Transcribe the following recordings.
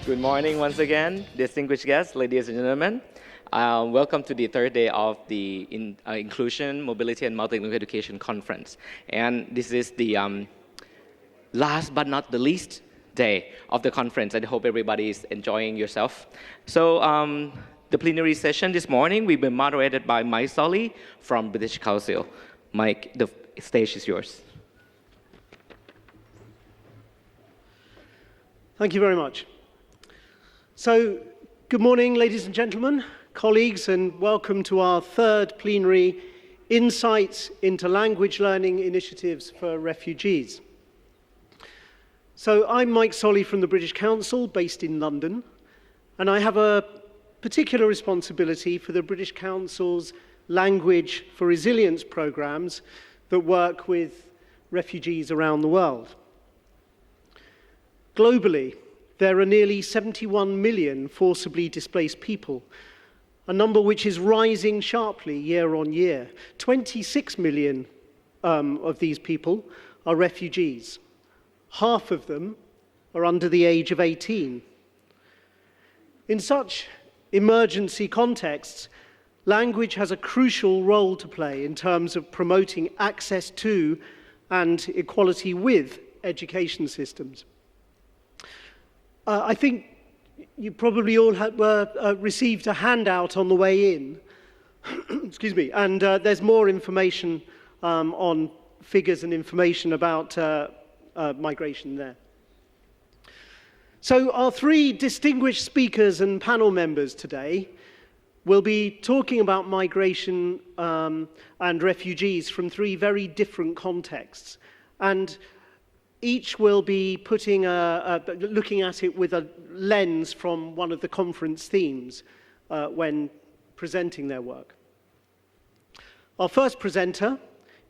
Good morning once again, distinguished guests, ladies and gentlemen. Welcome to the third day of the Inclusion, Mobility, and Multilingual Education Conference. And this is the last but not the least day of the conference. I hope everybody is enjoying yourself. So the plenary session this morning will be moderated by Mike Solly from British Council. Mike, the stage is yours. Thank you very much. So, good morning, ladies and gentlemen, colleagues, and welcome to our third plenary Insights into Language Learning Initiatives for Refugees. So, I'm Mike Solly from the British Council, based in London, and I have a particular responsibility for the British Council's Language for Resilience programs that work with refugees around the world. Globally, there are nearly 71 million forcibly displaced people, a number which is rising sharply year on year. 26 million of these people are refugees. Half of them are under the age of 18. In such emergency contexts, language has a crucial role to play in terms of promoting access to and equality with education systems. I think you probably all received a handout on the way in, excuse me, and there's more information on figures and information about migration there. So our three distinguished speakers and panel members today will be talking about migration and refugees from three very different contexts. And each will be looking at it with a lens from one of the conference themes when presenting their work. Our first presenter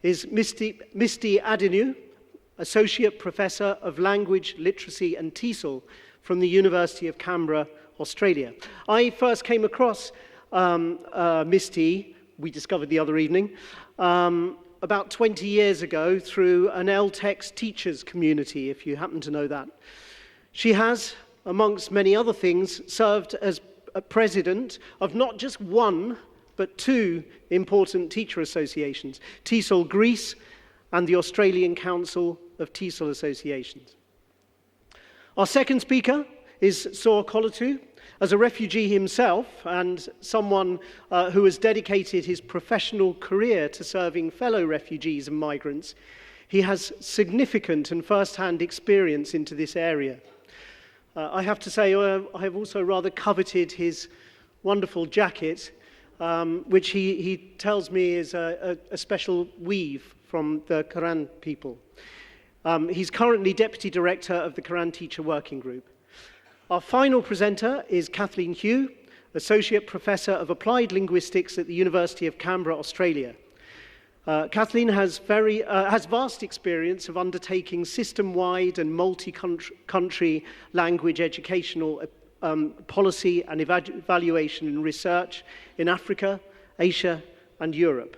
is Misty Adinu, Associate Professor of Language, Literacy and TESOL from the University of Canberra, Australia. I first came across Misty, we discovered the other evening, about 20 years ago through an LTEX teachers community, if you happen to know that. She has, amongst many other things, served as a president of not just one, but two important teacher associations, TESOL Greece and the Australian Council of TESOL Associations. Our second speaker is Saw Kolotu. As a refugee himself and someone who has dedicated his professional career to serving fellow refugees and migrants, he has significant and first-hand experience into this area. I have to say, I have also rather coveted his wonderful jacket, which he tells me is a special weave from the Quran people. He's currently Deputy Director of the Quran Teacher Working Group. Our final presenter is Kathleen Hugh, Associate Professor of Applied Linguistics at the University of Canberra, Australia. Kathleen has vast experience of undertaking system-wide and multi-country language educational policy and evaluation and research in Africa, Asia, and Europe.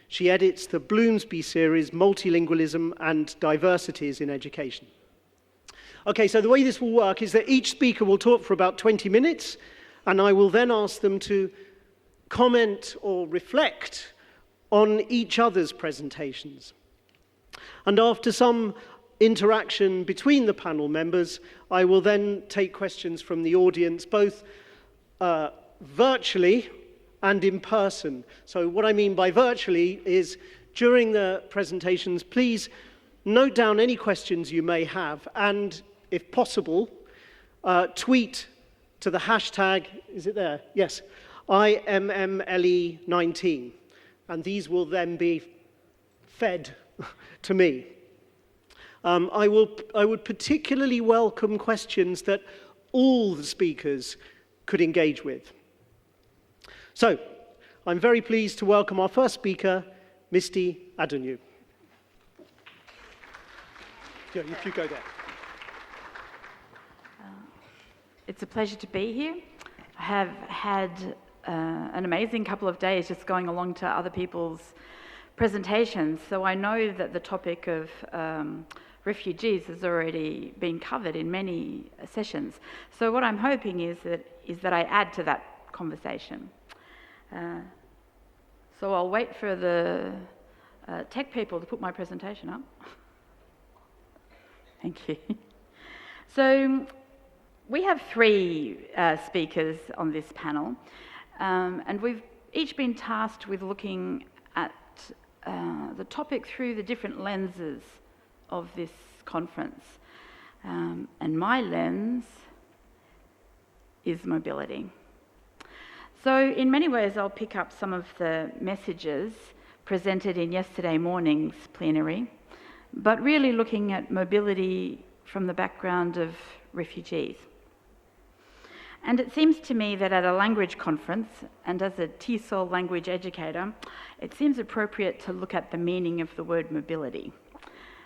She edits the Bloomsbury series, Multilingualism and Diversities in Education. Okay, so the way this will work is that each speaker will talk for about 20 minutes, and I will then ask them to comment or reflect on each other's presentations. And after some interaction between the panel members, I will then take questions from the audience, both virtually and in person. So what I mean by virtually is during the presentations, please note down any questions you may have, and if possible, tweet to the hashtag, is it there? Yes, IMMLE19, and these will then be fed to me. I would particularly welcome questions that all the speakers could engage with. So, I'm very pleased to welcome our first speaker, Misty Adinu. Yeah, if you go there. It's a pleasure to be here. I have had an amazing couple of days just going along to other people's presentations, so I know that the topic of refugees has already been covered in many sessions. So what I'm hoping is that I add to that conversation. So I'll wait for the tech people to put my presentation up. Thank you. So we have three speakers on this panel, and we've each been tasked with looking at the topic through the different lenses of this conference. And my lens is mobility. So in many ways, I'll pick up some of the messages presented in yesterday morning's plenary, but really looking at mobility from the background of refugees. And it seems to me that at a language conference, and as a TESOL language educator, it seems appropriate to look at the meaning of the word mobility.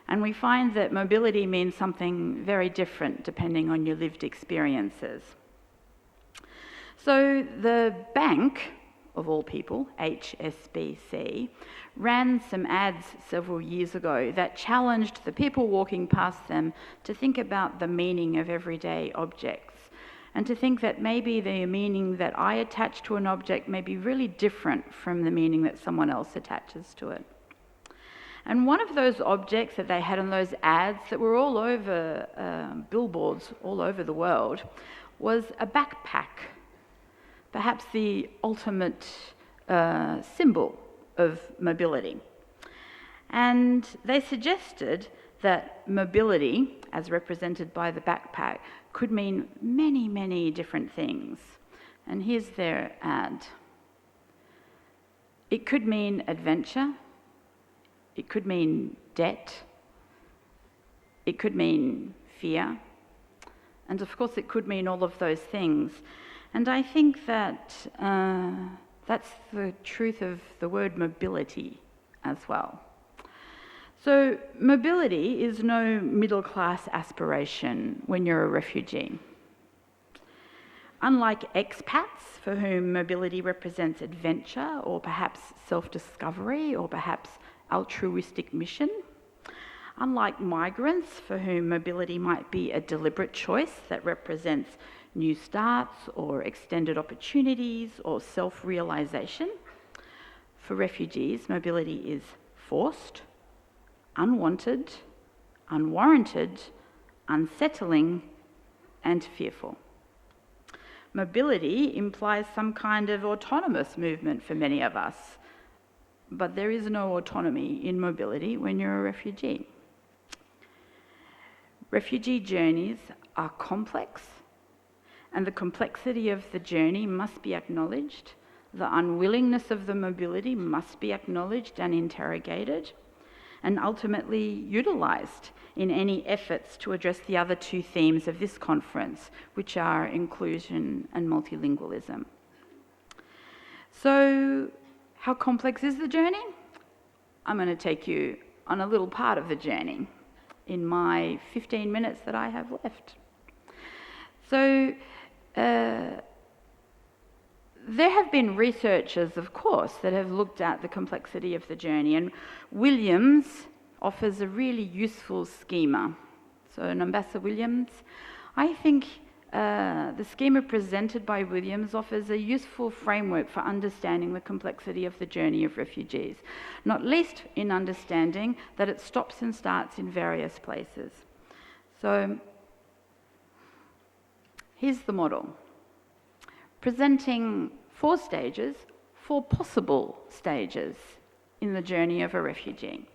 And we find that mobility means something very different depending on your lived experiences. So the bank, of all people, HSBC, ran some ads several years ago that challenged the people walking past them to think about the meaning of everyday objects, and to think that maybe the meaning that I attach to an object may be really different from the meaning that someone else attaches to it. And one of those objects that they had on those ads that were all over billboards all over the world was a backpack, perhaps the ultimate symbol of mobility. And they suggested that mobility, as represented by the backpack, could mean many, many different things. And here's their ad. It could mean adventure. It could mean debt. It could mean fear. And of course, it could mean all of those things. And I think that that's the truth of the word mobility as well. So mobility is no middle-class aspiration when you're a refugee. Unlike expats, for whom mobility represents adventure or perhaps self-discovery or perhaps altruistic mission, unlike migrants, for whom mobility might be a deliberate choice that represents new starts or extended opportunities or self-realization, for refugees, mobility is forced, unwanted, unwarranted, unsettling, and fearful. Mobility implies some kind of autonomous movement for many of us, but there is no autonomy in mobility when you're a refugee. Refugee journeys are complex, and the complexity of the journey must be acknowledged. The unwillingness of the mobility must be acknowledged and interrogated, and ultimately utilised in any efforts to address the other two themes of this conference, which are inclusion and multilingualism. So, how complex is the journey? I'm going to take you on a little part of the journey in my 15 minutes that I have left. So, there have been researchers, of course, that have looked at the complexity of the journey, and Williams offers a really useful schema. So, Ambassador Williams, I think the schema presented by Williams offers a useful framework for understanding the complexity of the journey of refugees, not least in understanding that it stops and starts in various places. So, here's the model, presenting 4 stages, 4 possible stages in the journey of a refugee.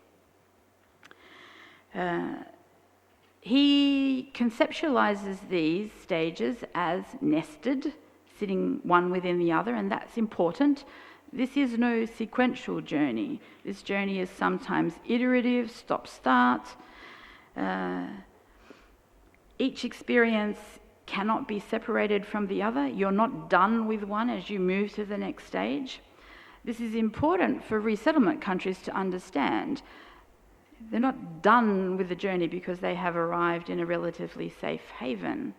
He conceptualizes these stages as nested, sitting one within the other, and that's important. This is no sequential journey. This journey is sometimes iterative, stop-start. Each experience cannot be separated from the other. You're not done with one as you move to the next stage. This is important for resettlement countries to understand. They're not done with the journey because they have arrived in a relatively safe haven.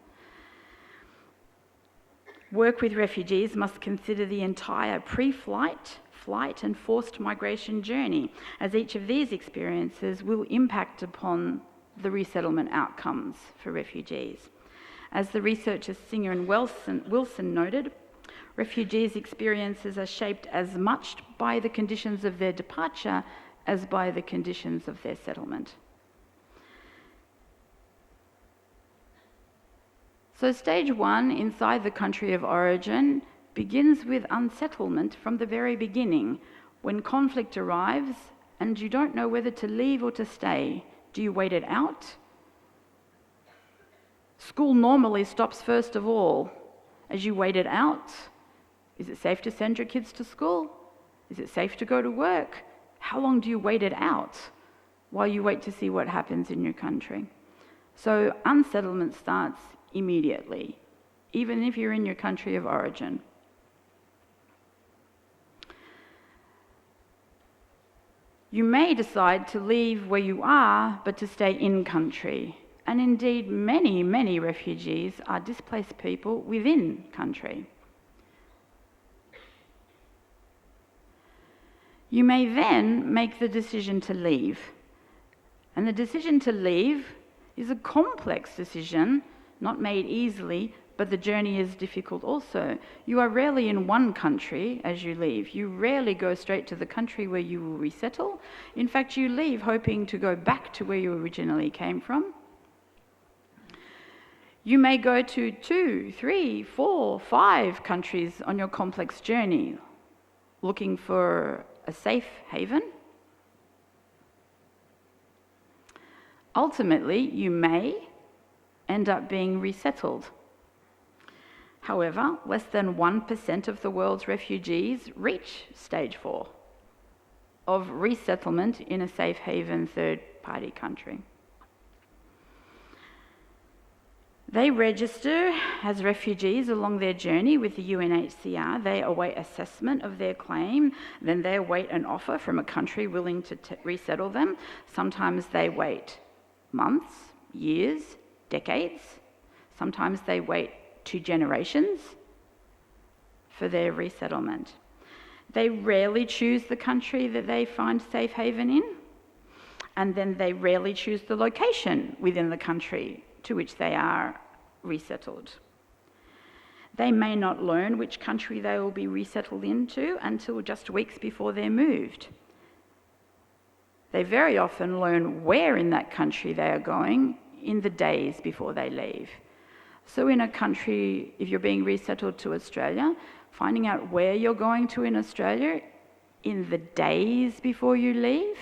Work with refugees must consider the entire pre-flight, flight and forced migration journey, as each of these experiences will impact upon the resettlement outcomes for refugees. As the researchers Singer and Wilson noted, refugees' experiences are shaped as much by the conditions of their departure as by the conditions of their settlement. So stage 1 inside the country of origin begins with unsettlement from the very beginning, when conflict arrives and you don't know whether to leave or to stay. Do you wait it out? School normally stops first of all. As you wait it out, is it safe to send your kids to school? Is it safe to go to work? How long do you wait it out while you wait to see what happens in your country? So unsettlement starts immediately, even if you're in your country of origin. You may decide to leave where you are, but to stay in country. And indeed, many, many refugees are displaced people within country. You may then make the decision to leave. And the decision to leave is a complex decision, not made easily, but the journey is difficult also. You are rarely in one country as you leave. You rarely go straight to the country where you will resettle. In fact, you leave hoping to go back to where you originally came from. You may go to 2, 3, 4, 5 countries on your complex journey, looking for a safe haven. Ultimately, you may end up being resettled. However, less than 1% of the world's refugees reach stage 4 of resettlement in a safe haven third-party country. They register as refugees along their journey with the UNHCR. They await assessment of their claim. Then they await an offer from a country willing to resettle them. Sometimes they wait months, years, decades. Sometimes they wait 2 generations for their resettlement. They rarely choose the country that they find safe haven in, and then they rarely choose the location within the country to which they are resettled. They may not learn which country they will be resettled into until just weeks before they're moved. They very often learn where in that country they are going in the days before they leave. So in a country, if you're being resettled to Australia, finding out where you're going to in Australia in the days before you leave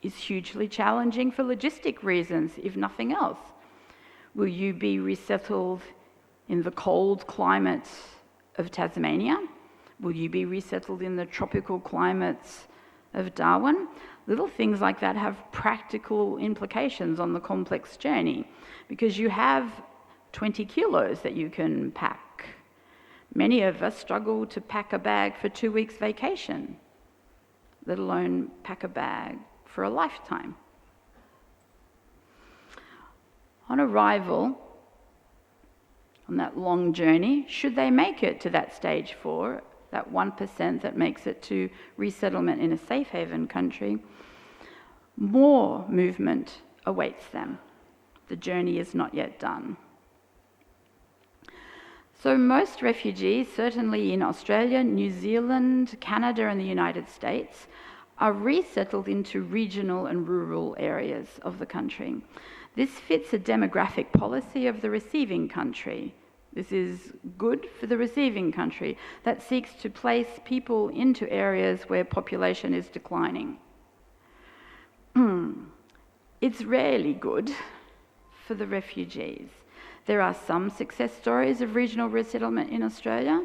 is hugely challenging for logistic reasons, if nothing else. Will you be resettled in the cold climate of Tasmania? Will you be resettled in the tropical climates of Darwin? Little things like that have practical implications on the complex journey, because you have 20 kilos that you can pack. Many of us struggle to pack a bag for 2 weeks vacation, let alone pack a bag for a lifetime. On arrival, on that long journey, should they make it to that stage 4, that 1% that makes it to resettlement in a safe haven country, more movement awaits them. The journey is not yet done. So most refugees, certainly in Australia, New Zealand, Canada and the United States, are resettled into regional and rural areas of the country. This fits a demographic policy of the receiving country. This is good for the receiving country that seeks to place people into areas where population is declining. It's rarely good for the refugees. There are some success stories of regional resettlement in Australia,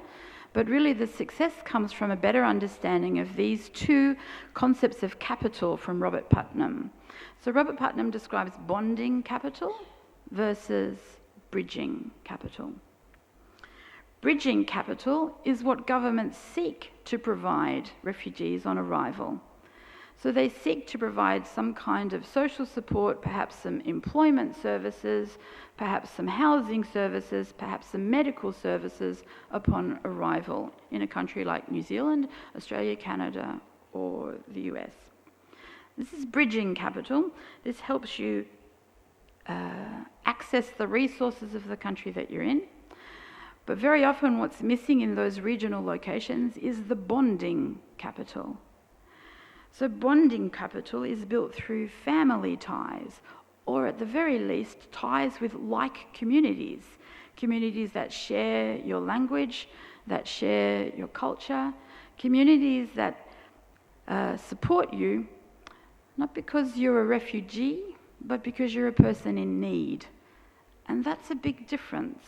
but really the success comes from a better understanding of these 2 concepts of capital from Robert Putnam. So Robert Putnam describes bonding capital versus bridging capital. Bridging capital is what governments seek to provide refugees on arrival. So they seek to provide some kind of social support, perhaps some employment services, perhaps some housing services, perhaps some medical services upon arrival in a country like New Zealand, Australia, Canada, or the US. This is bridging capital. This helps you access the resources of the country that you're in. But very often what's missing in those regional locations is the bonding capital. So bonding capital is built through family ties, or at the very least, ties with like communities. Communities that share your language, that share your culture, communities that support you, not because you're a refugee, but because you're a person in need. And that's a big difference.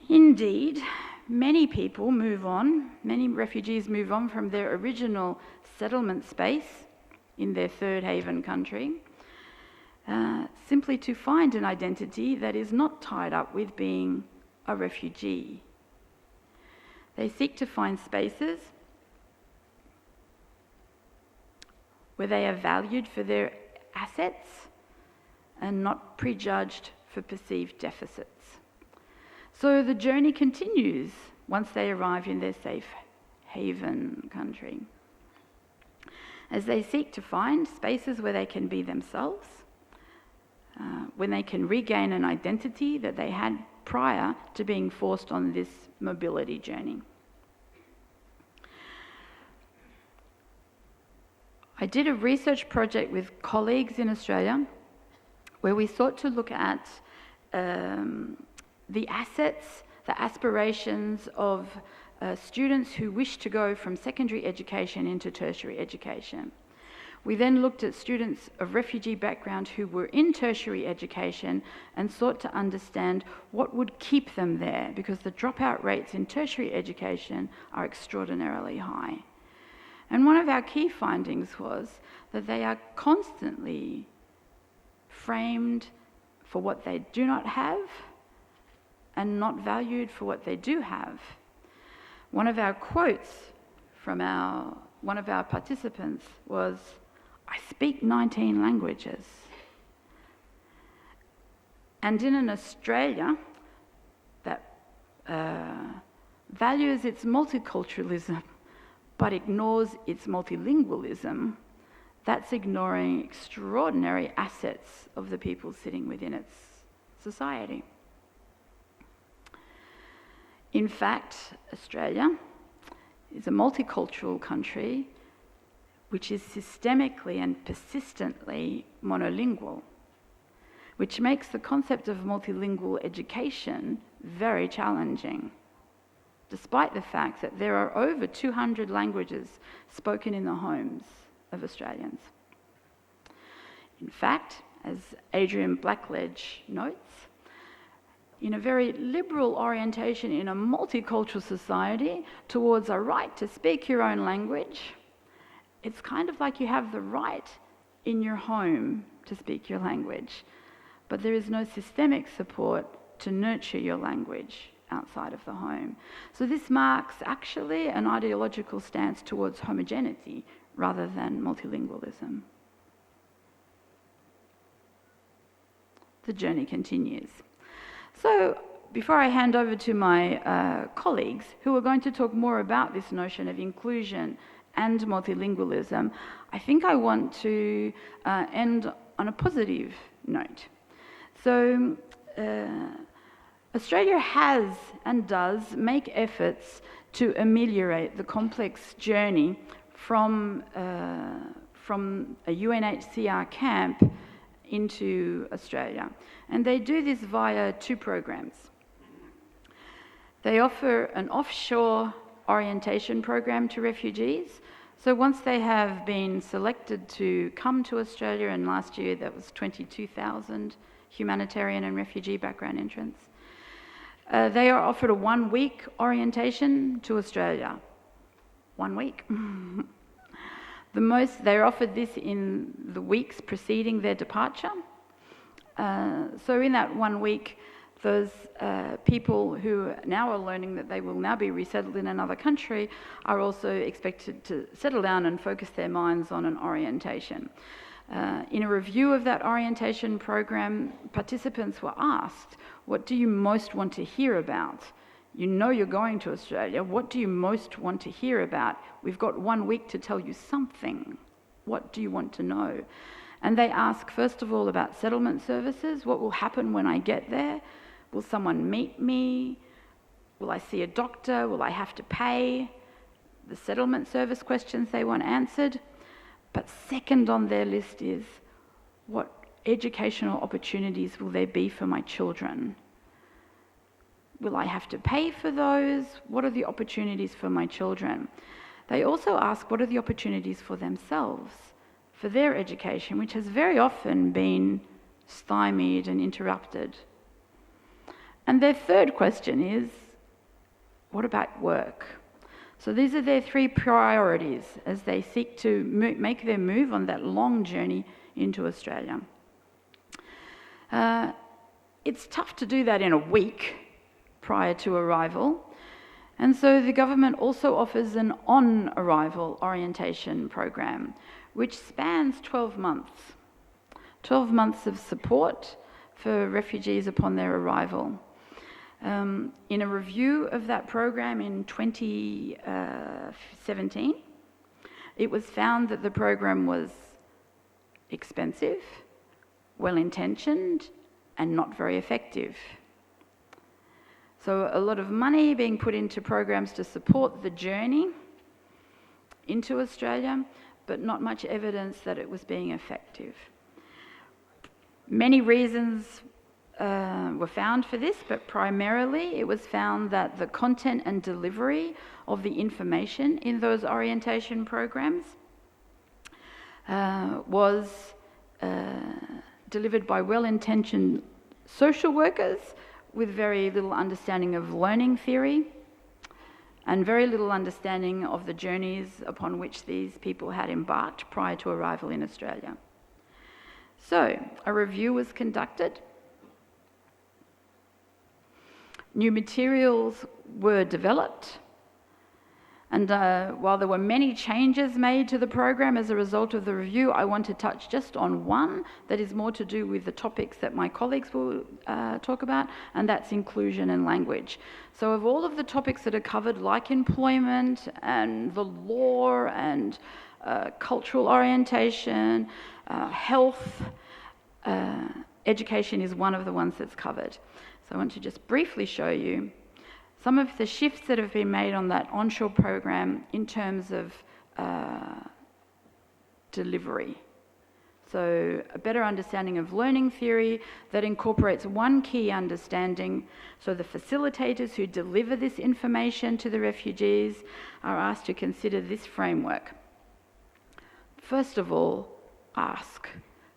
Indeed, many people move on, many refugees move on from their original settlement space in their third haven country, simply to find an identity that is not tied up with being a refugee. They seek to find spaces where they are valued for their assets and not prejudged for perceived deficits. So the journey continues once they arrive in their safe haven country, as they seek to find spaces where they can be themselves, when they can regain an identity that they had prior to being forced on this mobility journey. I did a research project with colleagues in Australia where we sought to look at the assets, the aspirations of students who wish to go from secondary education into tertiary education. We then looked at students of refugee background who were in tertiary education and sought to understand what would keep them there, because the dropout rates in tertiary education are extraordinarily high. And one of our key findings was that they are constantly framed for what they do not have and not valued for what they do have. One of our quotes from one of our participants was, "I speak 19 languages." And in an Australia that values its multiculturalism but ignores its multilingualism, that's ignoring extraordinary assets of the people sitting within its society. In fact, Australia is a multicultural country which is systemically and persistently monolingual, which makes the concept of multilingual education very challenging, despite the fact that there are over 200 languages spoken in the homes of Australians. In fact, as Adrian Blackledge notes, in a very liberal orientation in a multicultural society towards a right to speak your own language, it's kind of like you have the right in your home to speak your language, but there is no systemic support to nurture your language outside of the home. So this marks actually an ideological stance towards homogeneity rather than multilingualism. The journey continues. So before I hand over to my colleagues who are going to talk more about this notion of inclusion and multilingualism, I think I want to end on a positive note. So Australia has and does make efforts to ameliorate the complex journey from a UNHCR camp into Australia. And they do this via two programs. They offer an offshore orientation program to refugees. So once they have been selected to come to Australia, and last year that was 22,000 humanitarian and refugee background entrants, they are offered a 1-week orientation to Australia. 1 week. They're offered this in the weeks preceding their departure. So in that 1 week, those people who now are learning that they will now be resettled in another country are also expected to settle down and focus their minds on an orientation. In a review of that orientation program, participants were asked, what do you most want to hear about? You know you're going to Australia. What do you most want to hear about? We've got 1 week to tell you something. What do you want to know? And they ask, first of all, about settlement services. What will happen when I get there? Will someone meet me? Will I see a doctor? Will I have to pay? The settlement service questions they want answered. But second on their list is, what educational opportunities will there be for my children? Will I have to pay for those? What are the opportunities for my children? They also ask, what are the opportunities for themselves, for their education, which has very often been stymied and interrupted. And their third question is, what about work? So these are their three priorities as they seek to make their move on that long journey into Australia. It's tough to do that in a week prior to arrival, and so the government also offers an on-arrival orientation program, which spans 12 months. 12 months of support for refugees upon their arrival. In a review of that program in 2017, it was found that the program was expensive, well-intentioned, and not very effective. So a lot of money being put into programs to support the journey into Australia, but not much evidence that it was being effective. Many reasons were found for this, but primarily it was found that the content and delivery of the information in those orientation programs was delivered by well-intentioned social workers with very little understanding of learning theory and very little understanding of the journeys upon which these people had embarked prior to arrival in Australia. So, a review was conducted. New materials were developed, and while there were many changes made to the program as a result of the review, I want to touch just on one that is more to do with the topics that my colleagues will talk about, and that's inclusion and language. So of all of the topics that are covered, like employment and the law and cultural orientation, health, education is one of the ones that's covered. So I want to just briefly show you some of the shifts that have been made on that onshore program in terms of delivery. So a better understanding of learning theory that incorporates one key understanding. So the facilitators who deliver this information to the refugees are asked to consider this framework. First of all, ask.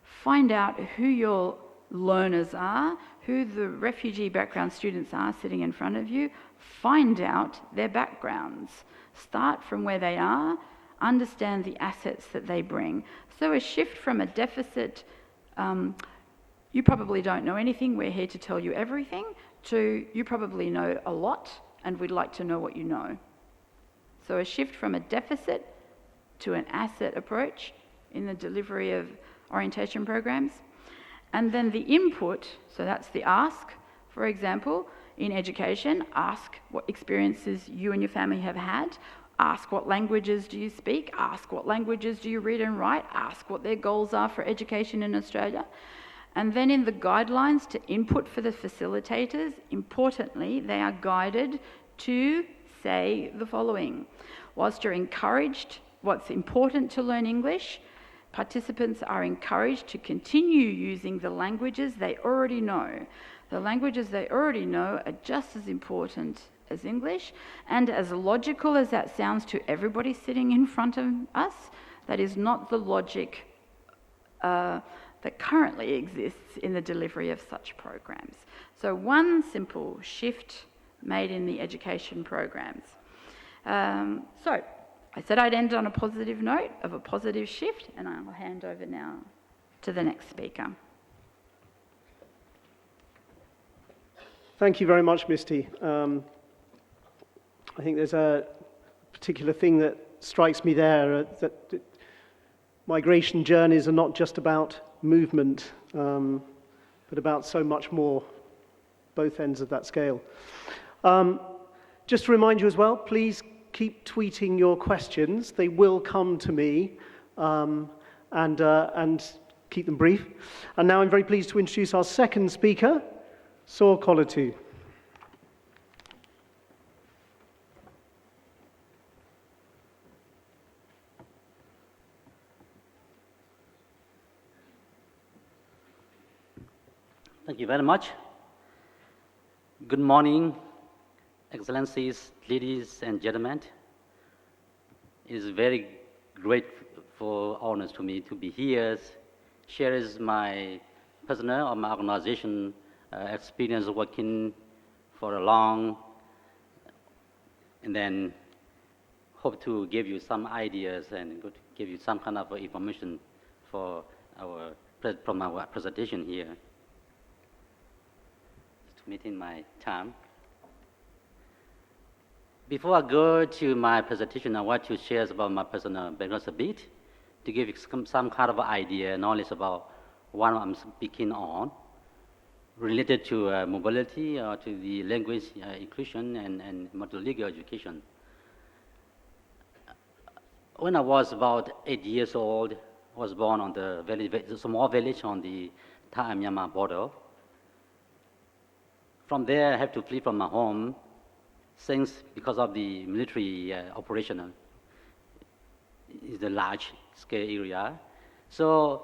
Find out who your learners are, who the refugee background students are sitting in front of you. Find out their backgrounds. Start from where they are, understand the assets that they bring. So a shift from a deficit, you probably don't know anything, we're here to tell you everything, to you probably know a lot and we'd like to know what you know. So a shift from a deficit to an asset approach in the delivery of orientation programs. And then the input, so that's the ask, for example, in education, ask what experiences you and your family have had, ask what languages do you speak, ask what languages do you read and write, ask what their goals are for education in Australia. And then in the guidelines to input for the facilitators, importantly, they are guided to say the following. Whilst you're encouraged, what's important to learn English, participants are encouraged to continue using the languages they already know. The languages they already know are just as important as English, and as logical as that sounds to everybody sitting in front of us, that is not the logic that currently exists in the delivery of such programs. So one simple shift made in the education programs. So I said I'd end on a positive note of a positive shift, and I'll hand over now to the next speaker. Thank you very much, Misty. I think there's a particular thing that strikes me there, that migration journeys are not just about movement, but about so much more, both ends of that scale. Just to remind you as well, please keep tweeting your questions. They will come to me, and keep them brief. And now I'm very pleased to introduce our second speaker, Saw Kolatu. Thank you very much. Good morning, Excellencies, ladies and gentlemen. It is very great for honors to me to be here, shares my personal or my organization experience working for a long, and then hope to give you some ideas and give you some kind of information for from our presentation here. Meeting my time. Before I go to my presentation, I want to share about my personal background a bit to give you some kind of idea, knowledge about what I'm speaking on, related to mobility or to the language inclusion and multilingual education. When I was about 8 years old, I was born on the small village on the Thai-Myanmar border. From there, I have to flee from my home, since because of the military operation. It's a large-scale area. So,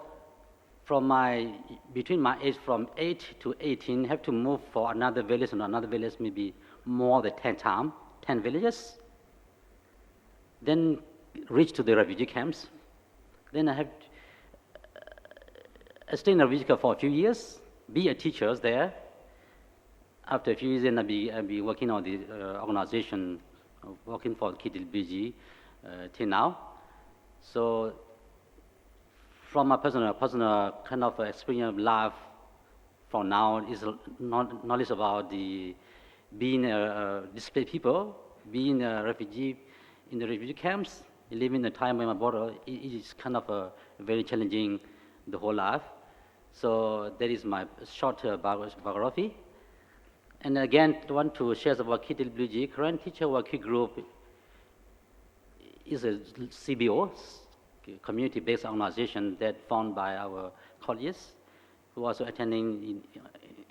between my age from 8 to 18, I have to move for another village, and another village maybe more than 10 times, 10 villages. Then reach to the refugee camps. Then I stay in a refugee camp for a few years, be a teacher there. After a few years, then I'll be working on the organization, working for KTLBG till now. So, from my personal kind of experience of life, from now is knowledge about being displaced people, being a refugee in the refugee camps, living in the Thai-Myanmar border. It is kind of very challenging the whole life. So that is my short biography. And again, I want to share about KTLBG. Current Teacher Working Group is a CBO, community-based organization that founded by our colleagues who are also attending,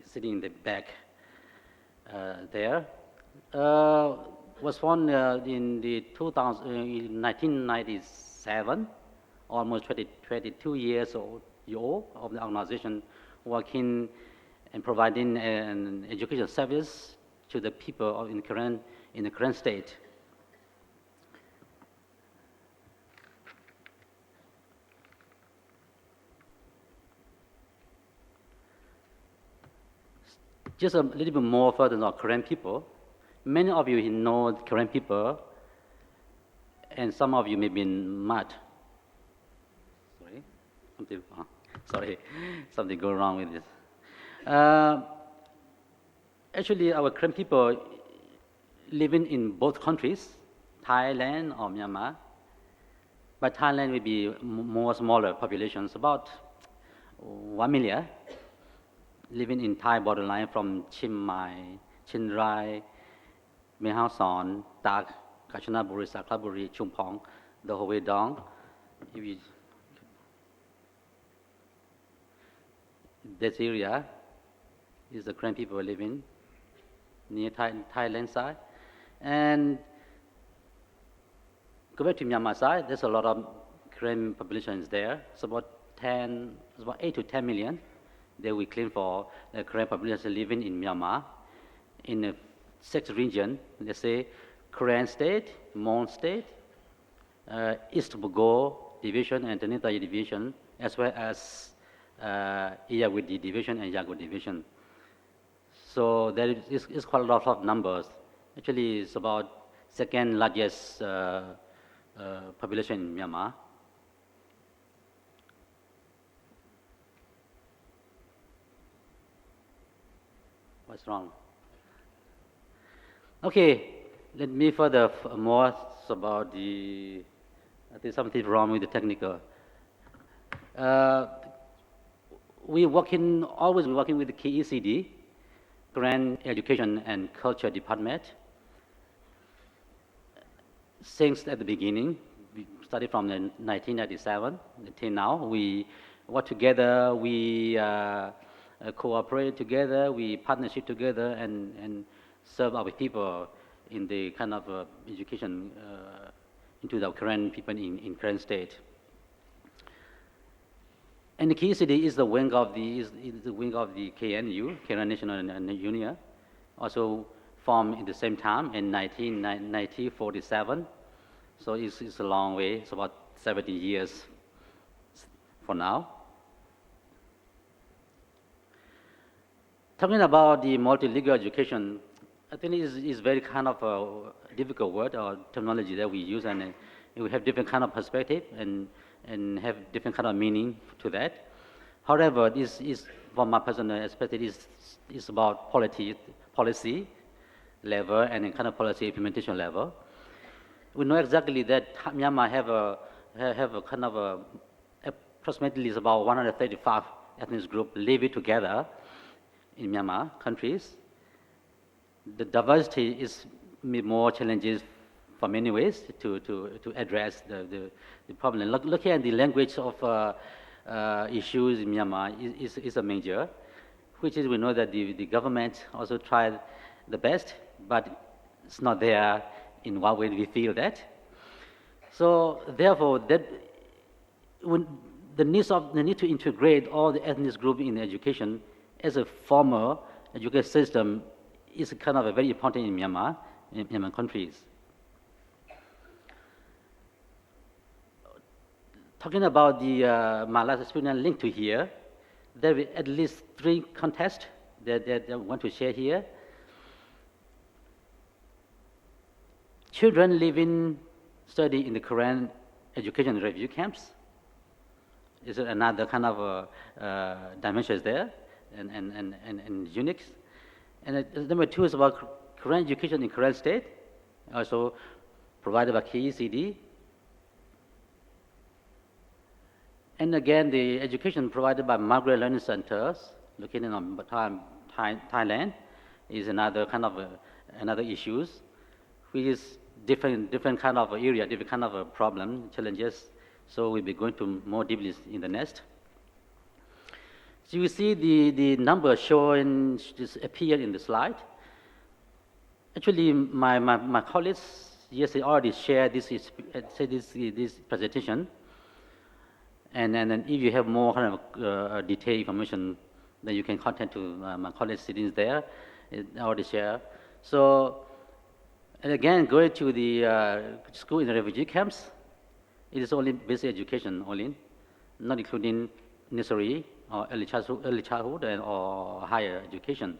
sitting in the back there. Was founded in the 1997, almost 22 years old of the organization, working and providing an education service to the people in the current state. Just a little bit more further on Korean people. Many of you know Korean people, and some of you may be mad. Something go wrong with this. Actually, our Korean people living in both countries, Thailand or Myanmar. But Thailand will be more smaller populations, about 1 million, living in Thai borderline from Chiang Mai, Chiang Rai, Mae Hau Son, Tak, Kanchanaburi, Saklaburi, Chumpong, the whole way down. This area is the Korean people living near Thailand side. And go back to Myanmar side, there's a lot of Korean populations there. It's about 8 to 10 million that we claim for the Korean population living in Myanmar. In the 6 regions, let's say Korean state, Mon state, East Bogor division and Tanitaya division, as well as Iyawidi division and Yago division. So there is quite a lot of numbers. Actually, it's about second largest population in Myanmar. What's wrong? Okay, let me further more about I think something wrong with the technical. Always working with the KECD, Korean Education and Culture Department. Since at the beginning, we started from 1997 until now, we work together, we cooperate together, we partnership together, and serve our people in the kind of education into the current people in current state. And the key city is the wing of the KNU, Kerala National Union, also formed at the same time in 1947. So it's a long way. It's about 70 years for now. Talking about the multilingual education, I think it's very kind of a difficult word or terminology that we use, and we have different kind of perspective and have different kind of meaning to that. However, this is, from my personal perspective, is about policy level and kind of policy implementation level. We know exactly that Myanmar have a kind of approximately is about 135 ethnic groups living together in Myanmar countries. The diversity is more challenges for many ways to address the problem. Looking at the language of issues in Myanmar is a major, which is we know that the government also tried the best, but it's not there in what way we feel that. So therefore, that when the need to integrate all the ethnic groups in education as a formal education system is kind of a very important in Myanmar, in Myanmar countries. Talking about the my last experience linked to here, there are at least 3 contests that I want to share here. Children living, study in the Korean education refugee camps is another kind of dimensions there and unique. And number 2 is about Korean education in Korean state, also provided by KECD. And again, the education provided by migrant learning centers located in Thailand is another kind of another issues, which is different kind of area, different kind of problem, challenges. So we'll be going to more deeply in the next. So you see the number shown just appear in the slide. Actually, my colleagues yesterday already shared this presentation. And then if you have more kind of detailed information, then you can contact to my colleagues sitting there. I already share. So, and again, going to the school in the refugee camps, it is only basic education only, not including nursery or early childhood or higher education.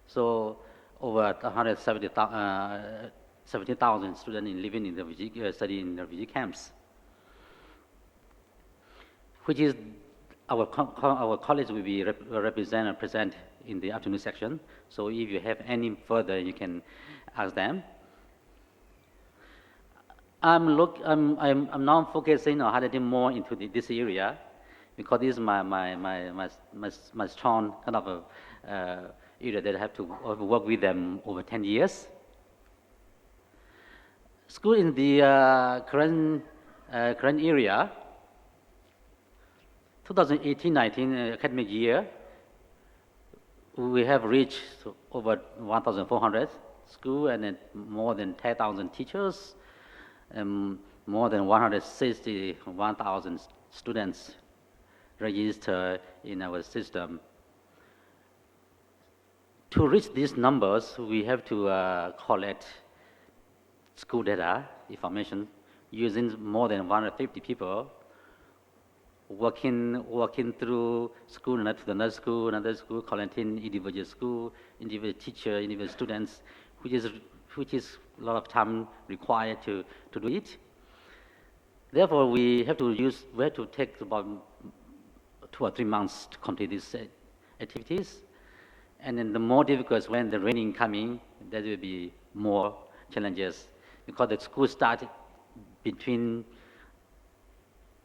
So over 170,000 students living in the study in the refugee camps, which is our colleagues will be represent and present in the afternoon section. So if you have any further, you can ask them. I'm now focusing on highlighting more into this area because this is my strong kind of area that I have to work with them over 10 years. School in the current area, 2018-19 academic year, we have reached over 1,400 schools and then more than 10,000 teachers and more than 161,000 students registered in our system. To reach these numbers, we have to collect school data information using more than 150 people working through school, another school, collecting individual school, individual teacher, individual students, which is a lot of time required to do it. Therefore, we have to take about 2 or 3 months to complete these activities. And then the more difficult when the raining coming, there will be more challenges because the school started between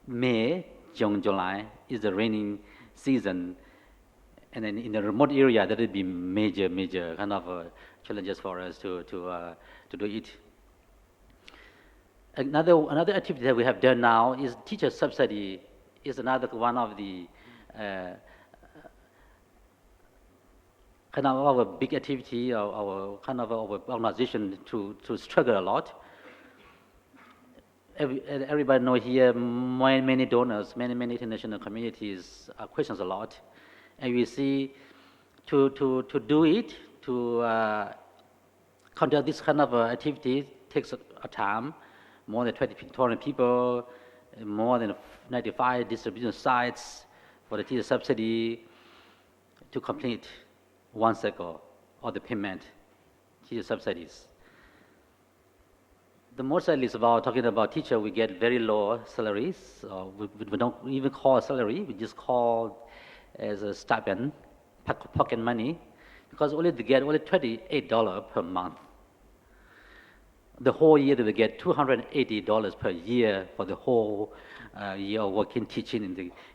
May, June, July is the raining season, and then in the remote area there will be major kind of challenges for us to do it. Another activity that we have done now is teacher subsidy is another one of the kind of our big activity, our kind of our organization to struggle a lot. Everybody know here, many donors, many international communities questions a lot, and we see to do it, to conduct this kind of activity takes a time, more than 20 people, more than 95 distribution sites for the teacher subsidy to complete one cycle of the payment, teacher subsidies. The most sadly is about talking about teacher, we get very low salaries. We don't even call salary, we just call as a stipend, pocket money, because only they get only $28 per month. The whole year they will get $280 per year for the whole year of working, teaching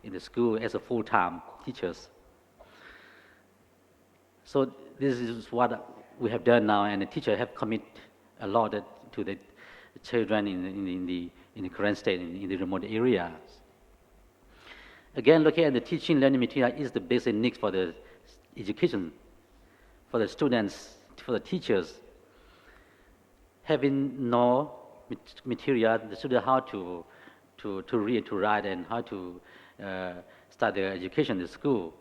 in the school as a full-time teachers. So this is what we have done now, and the teacher have committed a lot to the children in the current state, in the remote areas. Again, looking at the teaching learning material is the basic need for the education, for the students, for the teachers. Having no material, the student how to read, to write, and how to start their education in school.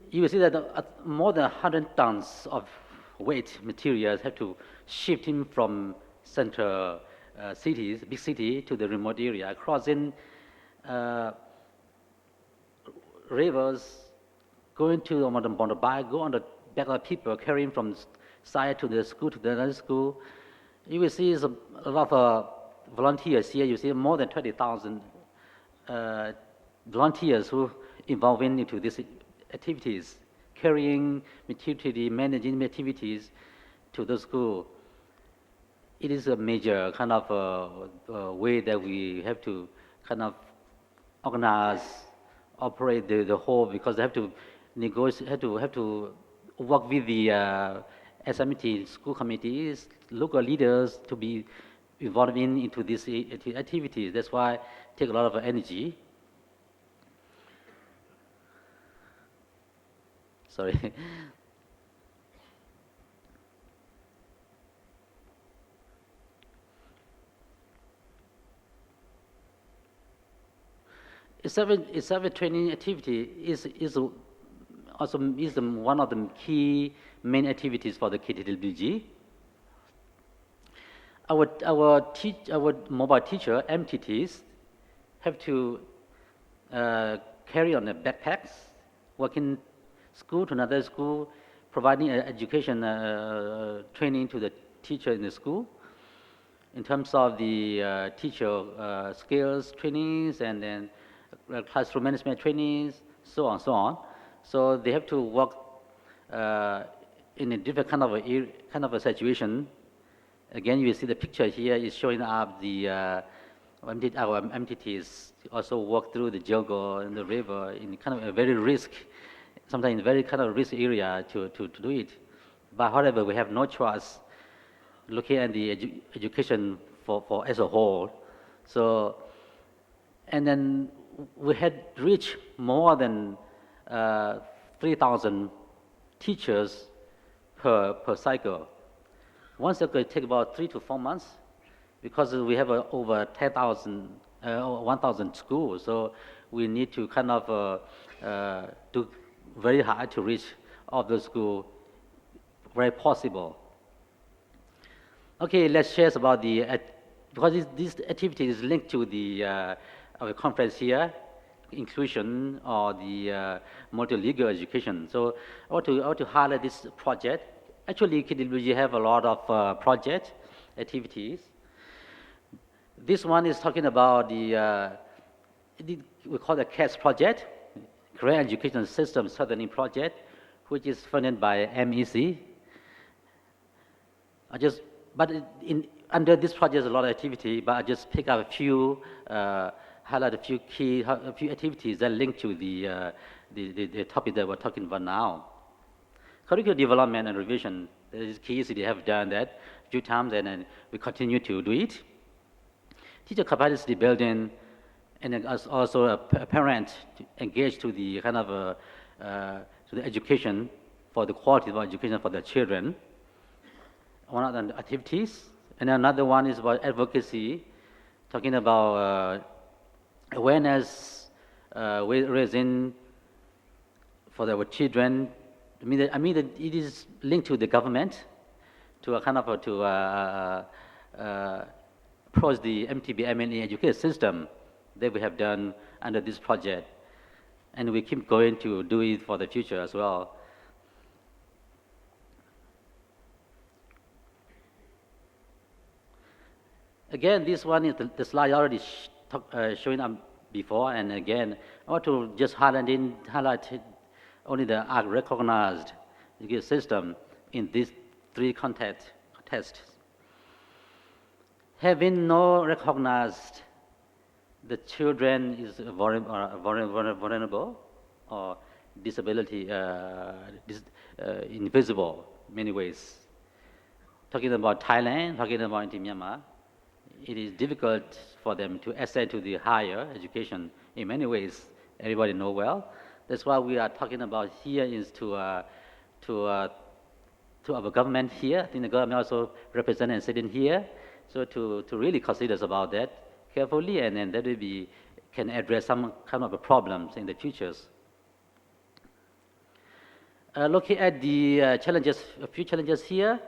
You will see that more than 100 tons of weight materials have to shift in from central cities, big city, to the remote area, crossing rivers, going to the motorbike, go on the back of people, carrying from side to the school to the other school. You will see a lot of volunteers here. You see more than 20,000 volunteers who involved into these activities, carrying material, managing activities to the school. It is a major kind of way that we have to kind of organize, operate the whole, because they have to negotiate, have to work with the SMT school committees, local leaders to be involved into these activities. That's why it takes a lot of energy. Sorry. Survey training activity is also one of the key main activities for the KTLBG. Our mobile teacher, MTTs, have to carry on the backpacks, working school to another school, providing education training to the teacher in the school in terms of the teacher skills trainings, and then classroom management trainings, so on. So they have to work in a different kind of a situation. Again, you will see the picture here is showing up our MTTs also walk through the jungle and the river in kind of a very sometimes very kind of risk area to do it. But however, we have no choice looking at the education for as a whole. So, and then we had reached more than 3,000 teachers per cycle. One cycle takes about 3 to 4 months because we have over 1,000 schools. So we need to kind of do very hard to reach all the schools where possible. Okay, let's share about because this activity is linked to our conference here, inclusion or the multilingual education. So I want to highlight this project. Actually, KTLBG have a lot of project activities. This one is talking about we call the CATS project, Career Education System Strengthening Project, which is funded by MEC. Under this project, there's a lot of activity, but I just pick up highlight a few activities that link to the topic that we're talking about now. Curriculum development and revision is key. So they have done that a few times, and we continue to do it. teacher capacity building, and then also a parent to engage to the kind of to the education for the quality of education for their children. One of the activities, and another one is about advocacy, talking about awareness, raising for our children. I mean that it is linked to the government, to a kind of approach the MTB-MNE education system that we have done under this project, and we keep going to do it for the future as well. Again, this one is the slide already showing up before, and again, I want to just highlight only the recognized education system in these three contexts. Having no recognized the children is vulnerable or disability, invisible in many ways. Talking about Thailand, talking about Myanmar, it is difficult for them to access to the higher education in many ways. Everybody know well. That's why we are talking about here is to our government here. I think the government also represented and sitting here. So to really consider about that carefully, and then that will be can address some kind of problems in the futures. Looking at the challenges, a few challenges here.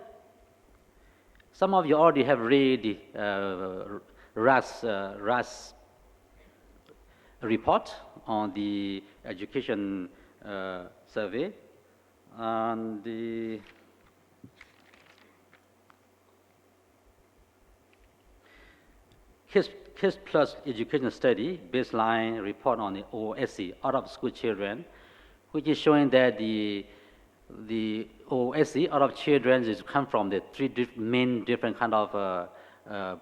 Some of you already have read the RAS report on the education survey, and the Kids Plus Education Study baseline report on the OSC, out of school children, which is showing that the OSC, out of children, is come from the three main different kind of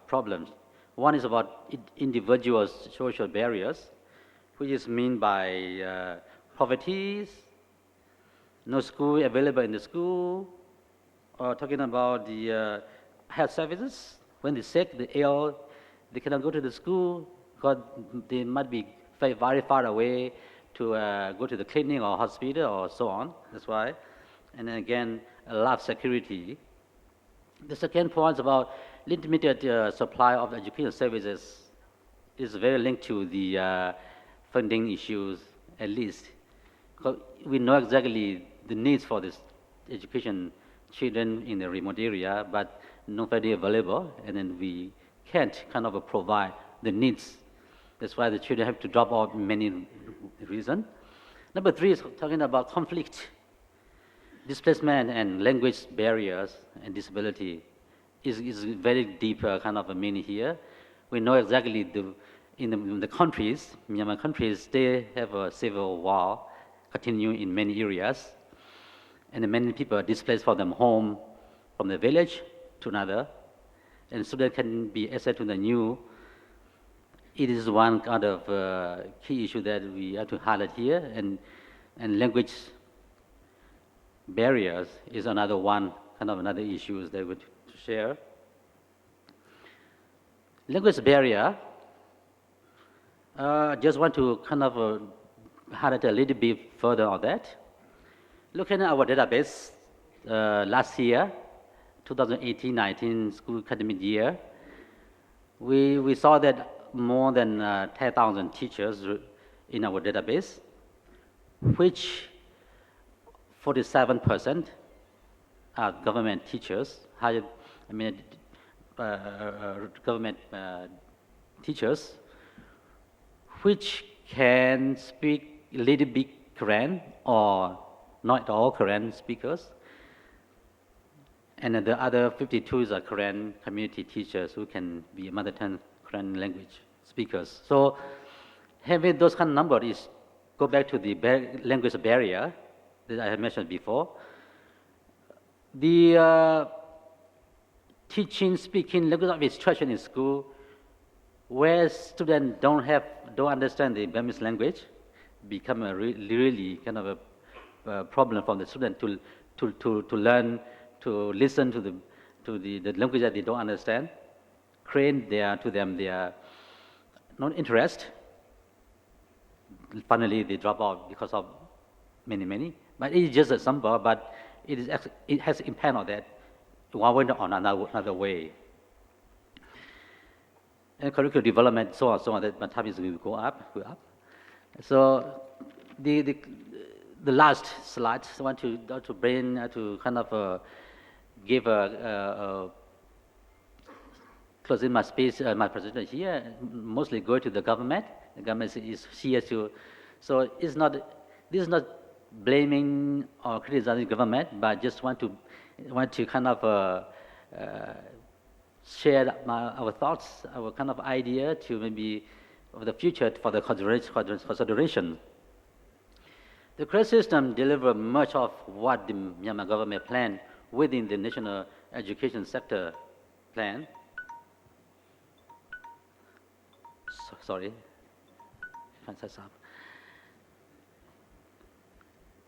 problems. One is about individual social barriers, which is mean by poverty, no school available in the school, or talking about the health services. When they're sick, they're ill, they cannot go to the school because they might be very far away to go to the clinic or hospital or so on. That's why. And then again, life security. The second point is about limited supply of education services is very linked to the funding issues, at least. Because we know exactly the needs for this education children in the remote area, but not very available, and then we can't kind of provide the needs. That's why the children have to drop out many reasons. Number three is talking about conflict, displacement, and language barriers and disability is very deep kind of a meaning here. We know exactly in the countries, Myanmar countries, they have a civil war continuing in many areas, and many people are displaced from their home, from the village to another, and so that can be access to the new. It is one kind of key issue that we have to highlight here, and language barriers is another one, kind of another issue that we would share. Language barrier, just want to kind of highlight a little bit further on that. Looking at our database last year, 2018-19 school academic year, we saw that more than 10,000 teachers in our database, which 47% are government teachers, government teachers, which can speak a little bit Korean or not all Korean speakers. And the other 52 are Korean community teachers who can be mother tongue Korean language speakers. So having those kind of numbers is go back to the language barrier that I have mentioned before. The teaching, speaking, language of instruction in school, where students don't understand the Burmese language, become a really kind of a problem for the student to learn, to listen to the language that they don't understand, create their no interest. Finally, they drop out because of many. But it is just a sample, but it has impact on that one way or another way. And curriculum development, so on, that my time is going to go up. So the last slide, I want to kind of give closing my speech, my presentation here, mostly go to the government. The government is here to, so this is not blaming or criticizing government, but just want to kind of share our thoughts, our kind of idea to maybe of the future for the consideration. The credit system delivers much of what the Myanmar government planned within the national education sector plan. Sorry.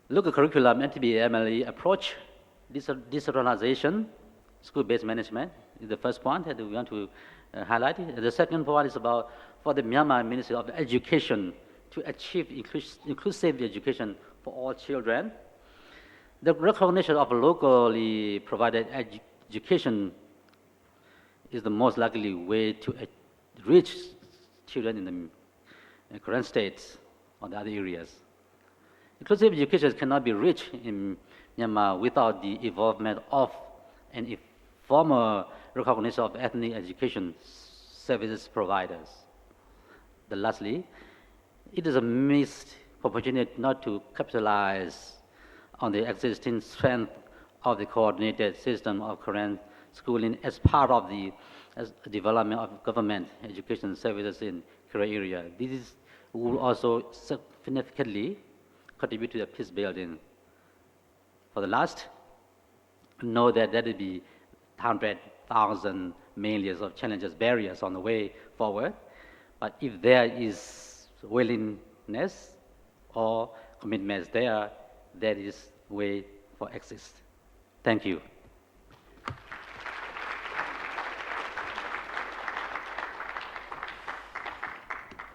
Local curriculum, NTB-MLE approach, decentralization, school-based management is the first point that we want to highlight. The second point is about for the Myanmar Ministry of Education to achieve inclusive education for all children. The recognition of locally provided education is the most likely way to reach children in the current states or the other areas. Inclusive education cannot be reached in Myanmar without the involvement of and formal recognition of ethnic education services providers. Lastly, it is a missed opportunity not to capitalize on the existing strength of the coordinated system of current schooling as part of the development of government education services in career area. This will also significantly contribute to the peace building. For the last, know that there will be 100,000 millions of challenges, barriers on the way forward. But if there is willingness or commitments there is way for exist. Thank you.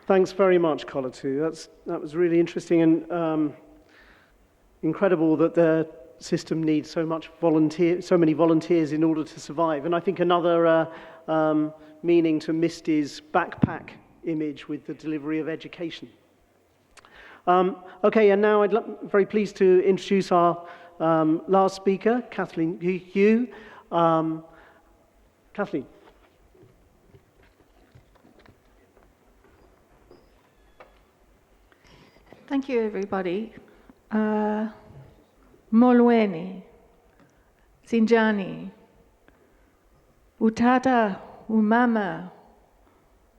Thanks very much, Kolatu. That was really interesting and incredible that the system needs so many volunteers in order to survive. And I think another meaning to Misty's backpack image with the delivery of education. Okay, and now I'm very pleased to introduce our last speaker, Kathleen Hu. Kathleen. Thank you, everybody. Molweni, Sinjani, Utata, Umama,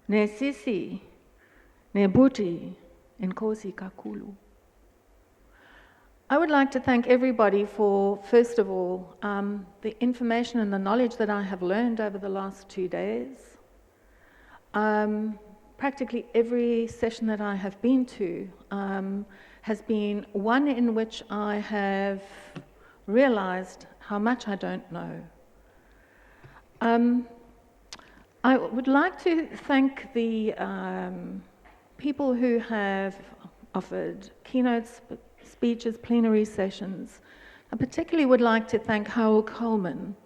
Ne Sisi, Ne Buti, Nkosi Kakulu. I would like to thank everybody for, first of all, the information and the knowledge that I have learned over the last 2 days. Practically every session that I have been to has been one in which I have realized how much I don't know. I would like to thank the people who have offered keynote speeches, plenary sessions. I particularly would like to thank Howell Coleman,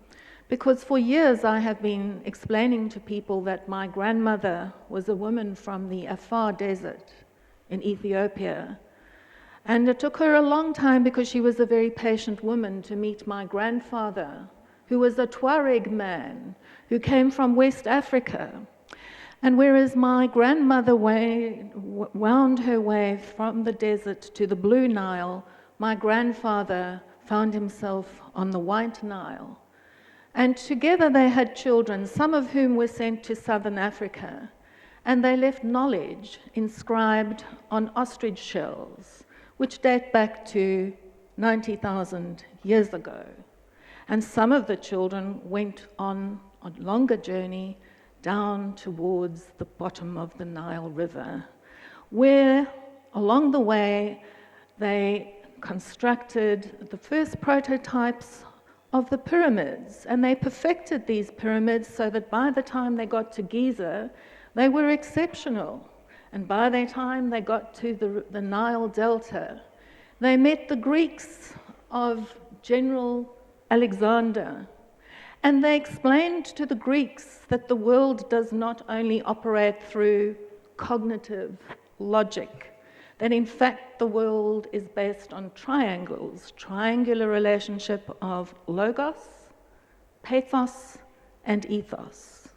because for years I have been explaining to people that my grandmother was a woman from the Afar Desert in Ethiopia. And it took her a long time, because she was a very patient woman, to meet my grandfather, who was a Tuareg man who came from West Africa. And whereas my grandmother wound her way from the desert to the Blue Nile, my grandfather found himself on the White Nile. And together they had children, some of whom were sent to Southern Africa, and they left knowledge inscribed on ostrich shells, which date back to 90,000 years ago. And some of the children went on a longer journey down towards the bottom of the Nile River, where along the way they constructed the first prototypes of the pyramids, and they perfected these pyramids so that by the time they got to Giza, They were exceptional. And by the time they got to the Nile Delta, they met the Greeks of General Alexander. And they explained to the Greeks that the world does not only operate through cognitive logic, that in fact the world is based on triangles, triangular relationship of logos, pathos, and ethos.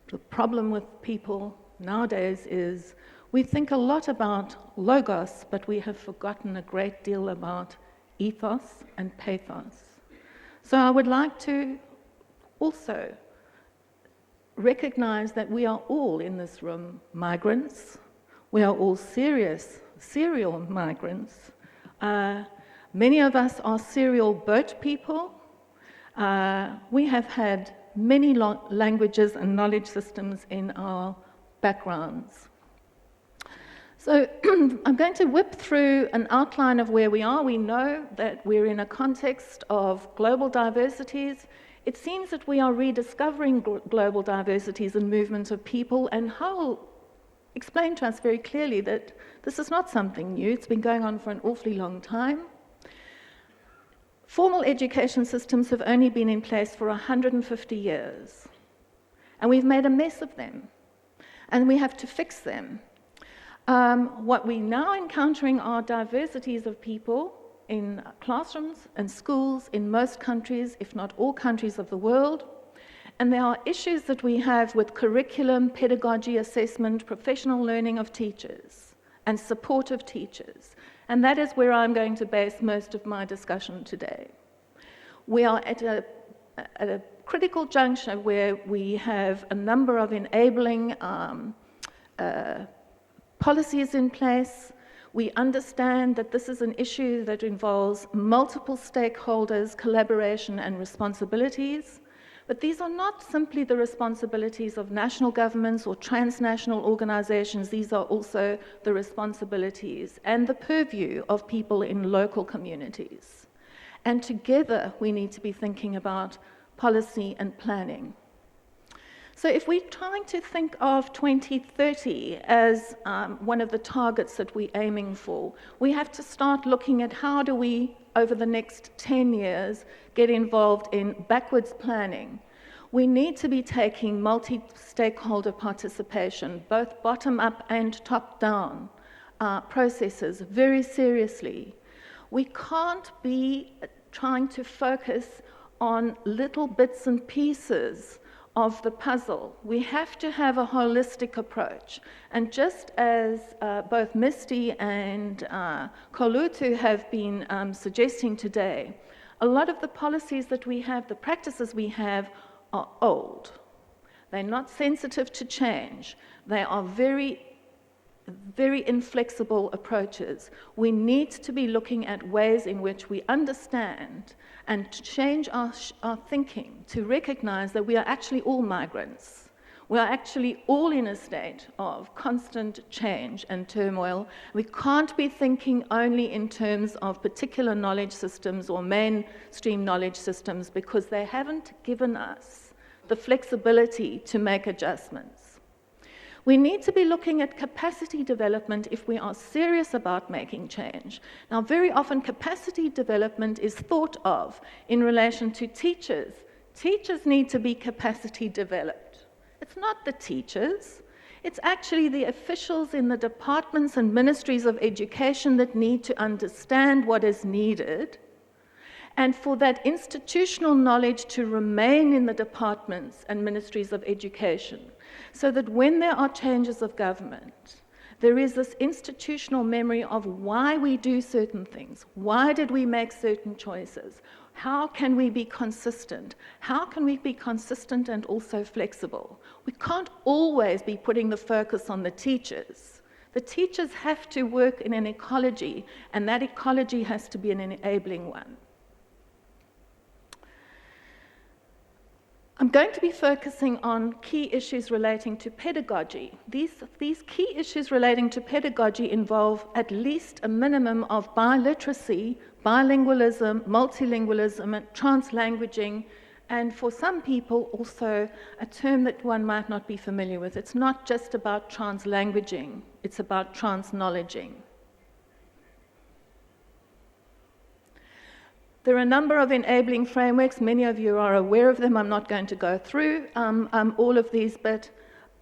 The problem with people nowadays is we think a lot about logos, but we have forgotten a great deal about ethos and pathos. So I would like to also recognize that we are all in this room migrants. We are all serial migrants. Many of us are serial boat people. We have had many languages and knowledge systems in our backgrounds. So I'm going to whip through an outline of where we are. We know that we're in a context of global diversities. It seems that we are rediscovering global diversities and movements of people, and Hull explained to us very clearly that this is not something new. It's been going on for an awfully long time. Formal education systems have only been in place for 150 years, and we've made a mess of them, and we have to fix them. What we're now encountering are diversities of people in classrooms and schools in most countries, if not all countries of the world. And there are issues that we have with curriculum, pedagogy, assessment, professional learning of teachers, and support of teachers. And that is where I'm going to base most of my discussion today. We are at a critical juncture where we have a number of enabling policies in place. We understand that this is an issue that involves multiple stakeholders, collaboration, and responsibilities. But these are not simply the responsibilities of national governments or transnational organizations. These are also the responsibilities and the purview of people in local communities. And together, we need to be thinking about policy and planning. So if we're trying to think of 2030 as one of the targets that we're aiming for, we have to start looking at how do we, over the next 10 years, get involved in backwards planning. We need to be taking multi-stakeholder participation, both bottom-up and top-down processes, very seriously. We can't be trying to focus on little bits and pieces of the puzzle. We have to have a holistic approach. And just as both Misty and Kolutu have been suggesting today, a lot of the policies that we have, the practices we have, are old. They're not sensitive to change. They are very inflexible approaches. We need to be looking at ways in which we understand and change our thinking to recognize that we are actually all migrants. We are actually all in a state of constant change and turmoil. We can't be thinking only in terms of particular knowledge systems or mainstream knowledge systems because they haven't given us the flexibility to make adjustments. We need to be looking at capacity development if we are serious about making change. Now, very often capacity development is thought of in relation to teachers. Teachers need to be capacity developed. It's not the teachers. It's actually the officials in the departments and ministries of education that need to understand what is needed, and for that institutional knowledge to remain in the departments and ministries of education, so that when there are changes of government, there is this institutional memory of why we do certain things. Why did we make certain choices? How can we be consistent? How can we be consistent and also flexible? We can't always be putting the focus on the teachers. The teachers have to work in an ecology, and that ecology has to be an enabling one. I'm going to be focusing on key issues relating to pedagogy. These key issues relating to pedagogy involve at least a minimum of biliteracy, bilingualism, multilingualism, translanguaging, and for some people also a term that one might not be familiar with. It's not just about translanguaging, it's about transknowledging. There are a number of enabling frameworks. Many of you are aware of them. I'm not going to go through all of these, but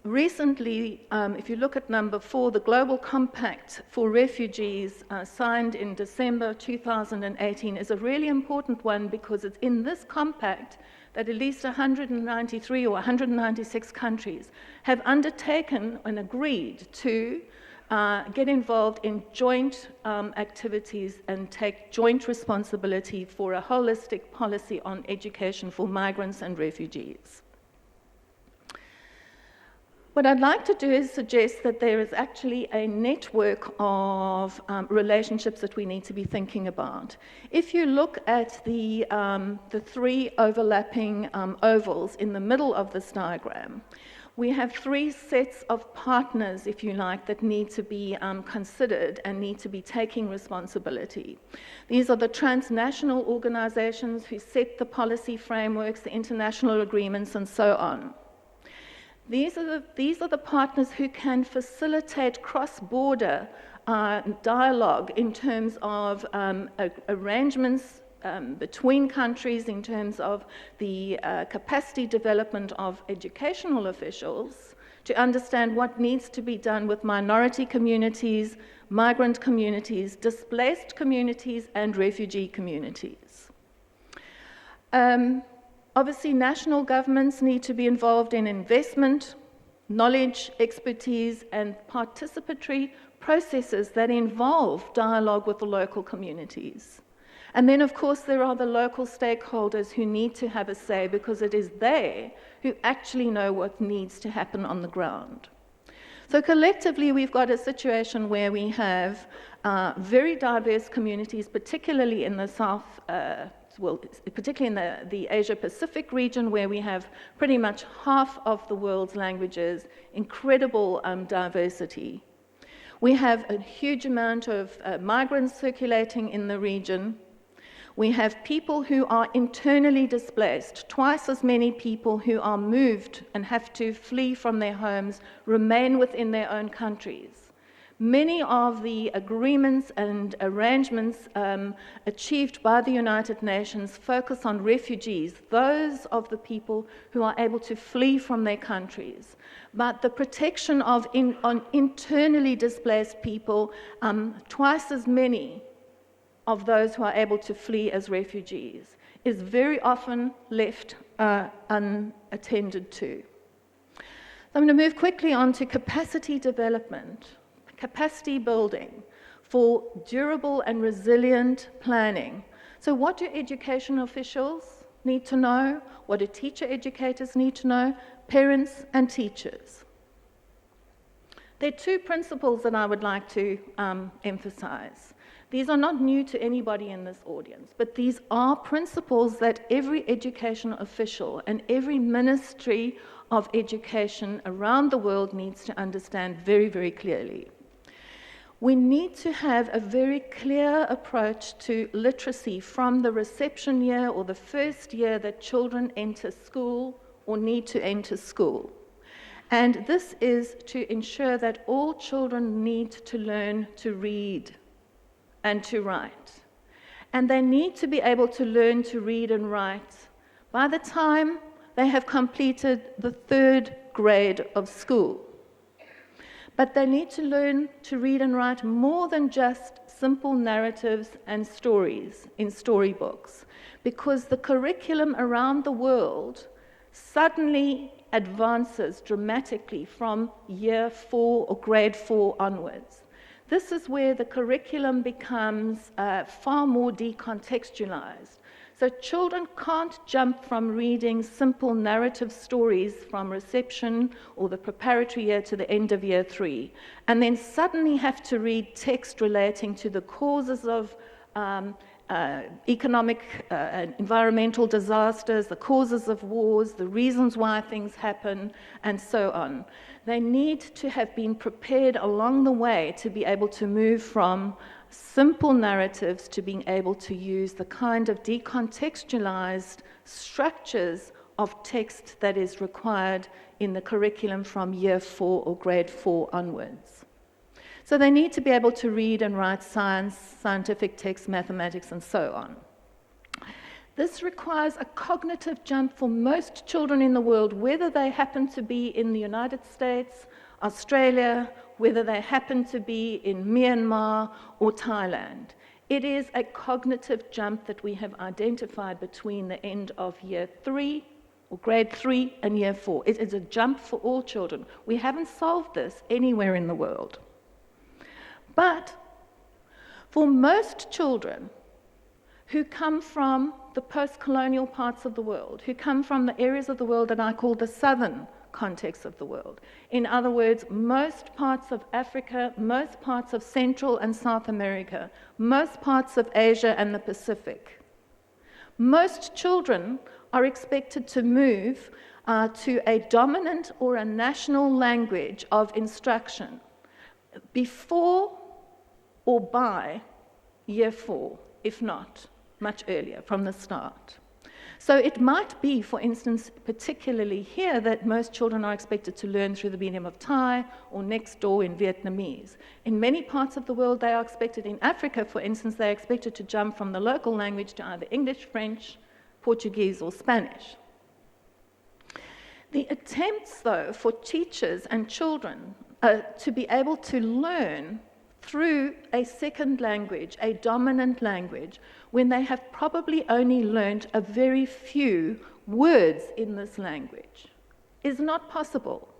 recently, if you look at number 4, the Global Compact for Refugees, signed in December 2018, is a really important one because it's in this compact that at least 193 or 196 countries have undertaken and agreed to get involved in joint activities and take joint responsibility for a holistic policy on education for migrants and refugees. What I'd like to do is suggest that there is actually a network of relationships that we need to be thinking about. If you look at the 3 overlapping ovals in the middle of this diagram, we have 3 sets of partners, if you like, that need to be considered and need to be taking responsibility. These are the transnational organizations who set the policy frameworks, the international agreements, and so on. These are the partners who can facilitate cross-border dialogue in terms of arrangements between countries, in terms of the capacity development of educational officials to understand what needs to be done with minority communities, migrant communities, displaced communities, and refugee communities. Obviously, national governments need to be involved in investment, knowledge, expertise, and participatory processes that involve dialogue with the local communities. And then, of course, there are the local stakeholders who need to have a say because it is they who actually know what needs to happen on the ground. So collectively, we've got a situation where we have very diverse communities, particularly in the particularly in the Asia-Pacific region, where we have pretty much half of the world's languages, incredible diversity. We have a huge amount of migrants circulating in the region. We have people who are internally displaced, twice as many people who are moved and have to flee from their homes, remain within their own countries. Many of the agreements and arrangements achieved by the United Nations focus on refugees, those of the people who are able to flee from their countries. But the protection of on internally displaced people, twice as many of those who are able to flee as refugees, is very often left unattended to. So I'm going to move quickly on to capacity development. Capacity building for durable and resilient planning. So what do education officials need to know? What do teacher educators need to know? Parents and teachers. There are 2 principles that I would like to emphasize. These are not new to anybody in this audience, but these are principles that every education official and every ministry of education around the world needs to understand very, very clearly. We need to have a very clear approach to literacy from the reception year or the first year that children enter school or need to enter school. And this is to ensure that all children need to learn to read and to write. And they need to be able to learn to read and write by the time they have completed the 3rd grade of school. But they need to learn to read and write more than just simple narratives and stories in storybooks, because the curriculum around the world suddenly advances dramatically from year 4 or grade 4 onwards. This is where the curriculum becomes far more decontextualized. So children can't jump from reading simple narrative stories from reception or the preparatory year to the end of year 3, and then suddenly have to read text relating to the causes of economic and environmental disasters, the causes of wars, the reasons why things happen, and so on. They need to have been prepared along the way to be able to move from simple narratives to being able to use the kind of decontextualized structures of text that is required in the curriculum from year 4 or grade 4 onwards. So they need to be able to read and write science, scientific text, mathematics, and so on. This requires a cognitive jump for most children in the world, whether they happen to be in the United States, Australia, whether they happen to be in Myanmar or Thailand. It is a cognitive jump that we have identified between the end of year 3 or grade 3 and year 4. It is a jump for all children. We haven't solved this anywhere in the world. But for most children who come from the post-colonial parts of the world, who come from the areas of the world that I call the southern context of the world, in other words, most parts of Africa, most parts of Central and South America, most parts of Asia and the Pacific, most children are expected to move to a dominant or a national language of instruction before or by year 4, if not much earlier, from the start. So it might be, for instance, particularly here, that most children are expected to learn through the medium of Thai or next door in Vietnamese. In many parts of the world, they are expected, in Africa, for instance, they are expected to jump from the local language to either English, French, Portuguese, or Spanish. The attempts, though, for teachers and children to be able to learn through a second language, a dominant language, when they have probably only learned a very few words in this language, is not possible.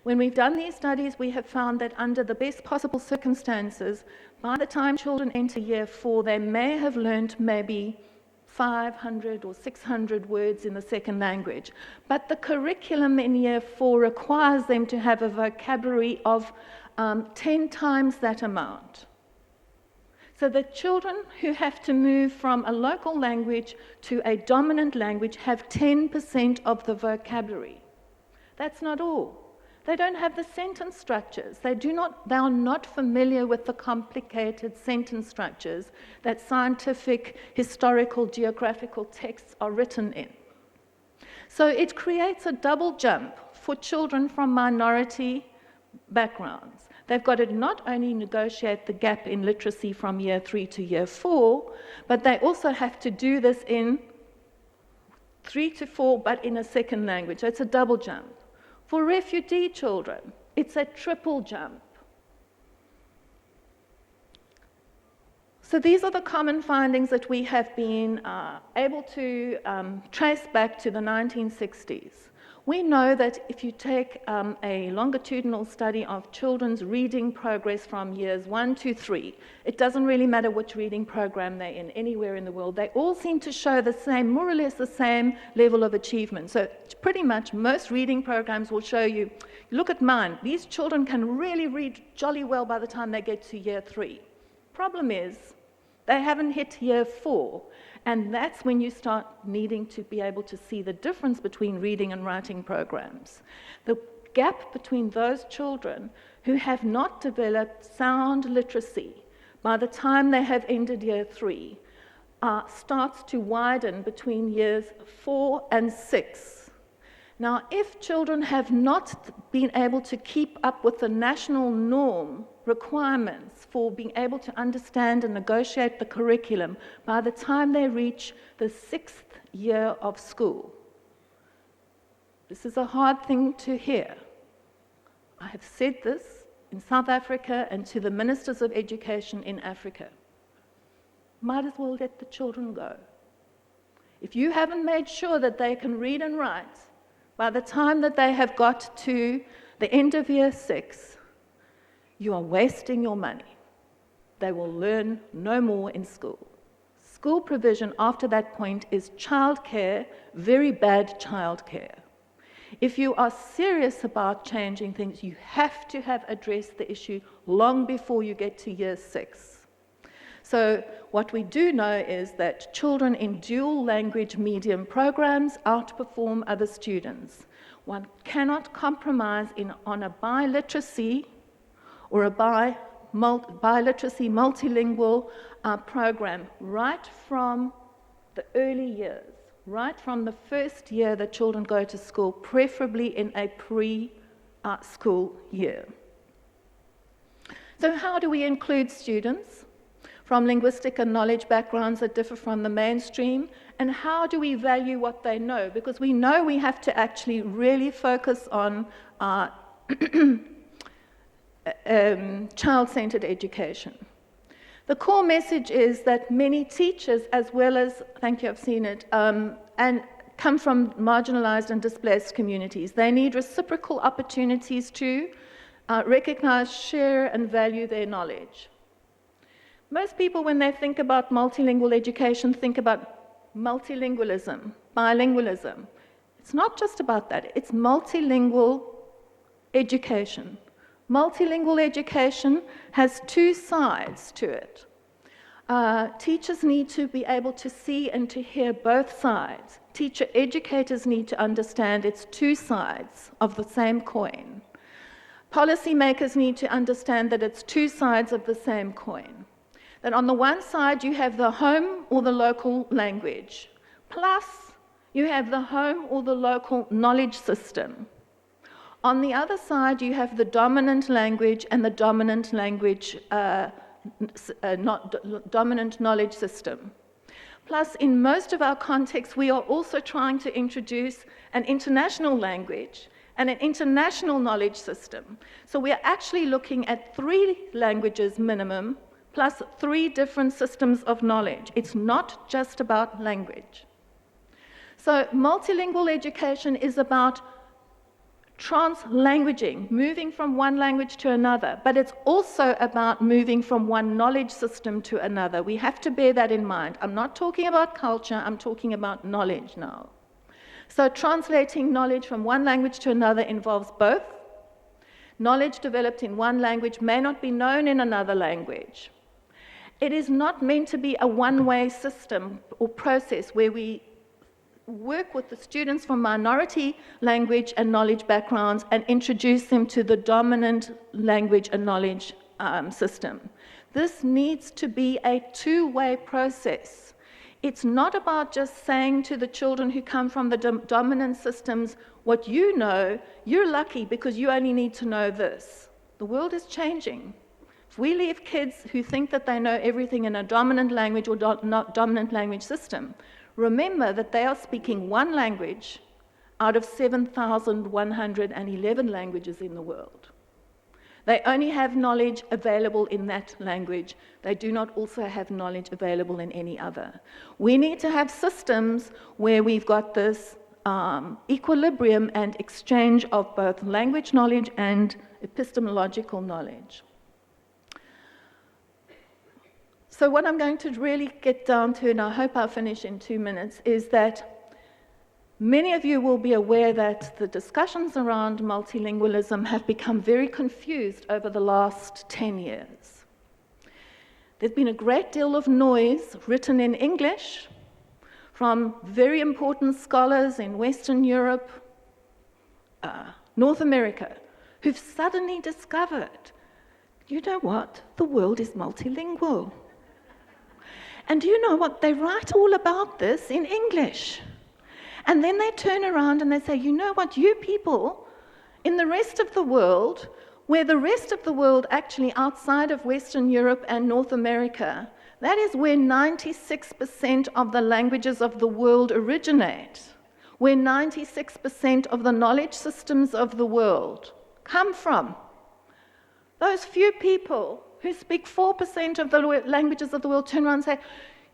When we've done these studies, we have found that under the best possible circumstances, by the time children enter year 4, they may have learned maybe 500 or 600 words in the second language. But the curriculum in year 4 requires them to have a vocabulary of 10 times that amount. So the children who have to move from a local language to a dominant language have 10% of the vocabulary. That's not all. They don't have the sentence structures. They are not familiar with the complicated sentence structures that scientific, historical, geographical texts are written in. So it creates a double jump for children from minority backgrounds. They've got to not only negotiate the gap in literacy from year 3 to year 4, but they also have to do this in 3 to 4, but in a second language. So it's a double jump. For refugee children, it's a triple jump. So these are the common findings that we have been able to trace back to the 1960s. We know that if you take a longitudinal study of children's reading progress from years 1 to 3, it doesn't really matter which reading program they're in, anywhere in the world, they all seem to show the same, more or less the same level of achievement. So pretty much most reading programs will show you, look at mine, these children can really read jolly well by the time they get to year 3. Problem is, they haven't hit year 4. And that's when you start needing to be able to see the difference between reading and writing programs. The gap between those children who have not developed sound literacy by the time they have ended year 3 starts to widen between years 4 and 6. Now, if children have not been able to keep up with the national norm requirements for being able to understand and negotiate the curriculum by the time they reach the 6th year of school, this is a hard thing to hear. I have said this in South Africa and to the ministers of education in Africa. Might as well let the children go. If you haven't made sure that they can read and write by the time that they have got to the end of year 6, you are wasting your money. They will learn no more in school. School provision after that point is childcare, very bad childcare. If you are serious about changing things, you have to have addressed the issue long before you get to year 6. So what we do know is that children in dual language medium programs outperform other students. One cannot compromise on a biliteracy or a biliteracy, multilingual program right from the early years, right from the first year that children go to school, preferably in a pre-school year. So how do we include students from linguistic and knowledge backgrounds that differ from the mainstream? And how do we value what they know? Because we know we have to actually really focus on child-centered education. The core message is that many teachers, as well as, thank you, I've seen it, and come from marginalized and displaced communities. They need reciprocal opportunities to recognize, share, and value their knowledge. Most people, when they think about multilingual education, think about multilingualism, bilingualism. It's not just about that, it's multilingual education. Multilingual education has two sides to it. Teachers need to be able to see and to hear both sides. Teacher educators need to understand it's two sides of the same coin. Policymakers need to understand that it's two sides of the same coin. That on the one side you have the home or the local language, plus you have the home or the local knowledge system. On the other side, you have the dominant language and the dominant language, dominant knowledge system. Plus, in most of our contexts, we are also trying to introduce an international language and an international knowledge system. So we are actually looking at 3 languages minimum, plus 3 different systems of knowledge. It's not just about language. So multilingual education is about translanguaging, moving from one language to another, but it's also about moving from one knowledge system to another. We have to bear that in mind. I'm not talking about culture, I'm talking about knowledge now. So translating knowledge from one language to another involves both. Knowledge developed in one language may not be known in another language. It is not meant to be a one-way system or process where we work with the students from minority language and knowledge backgrounds and introduce them to the dominant language and knowledge system. This needs to be a two-way process. It's not about just saying to the children who come from the dominant systems, what you know, you're lucky because you only need to know this. The world is changing. If we leave kids who think that they know everything in a dominant language or not dominant language system, remember that they are speaking one language out of 7,111 languages in the world. They only have knowledge available in that language. They do not also have knowledge available in any other. We need to have systems where we've got this equilibrium and exchange of both language knowledge and epistemological knowledge. So what I'm going to really get down to, and I hope I'll finish in 2 minutes, is that many of you will be aware that the discussions around multilingualism have become very confused over the last 10 years. There's been a great deal of noise written in English from very important scholars in Western Europe, North America, who've suddenly discovered, you know what, the world is multilingual. And do you know what? They write all about this in English. And then they turn around and they say, you know what, you people in the rest of the world, where the rest of the world actually outside of Western Europe and North America, that is where 96% of the languages of the world originate, where 96% of the knowledge systems of the world come from. Those few people who speak 4% of the languages of the world turn around and say,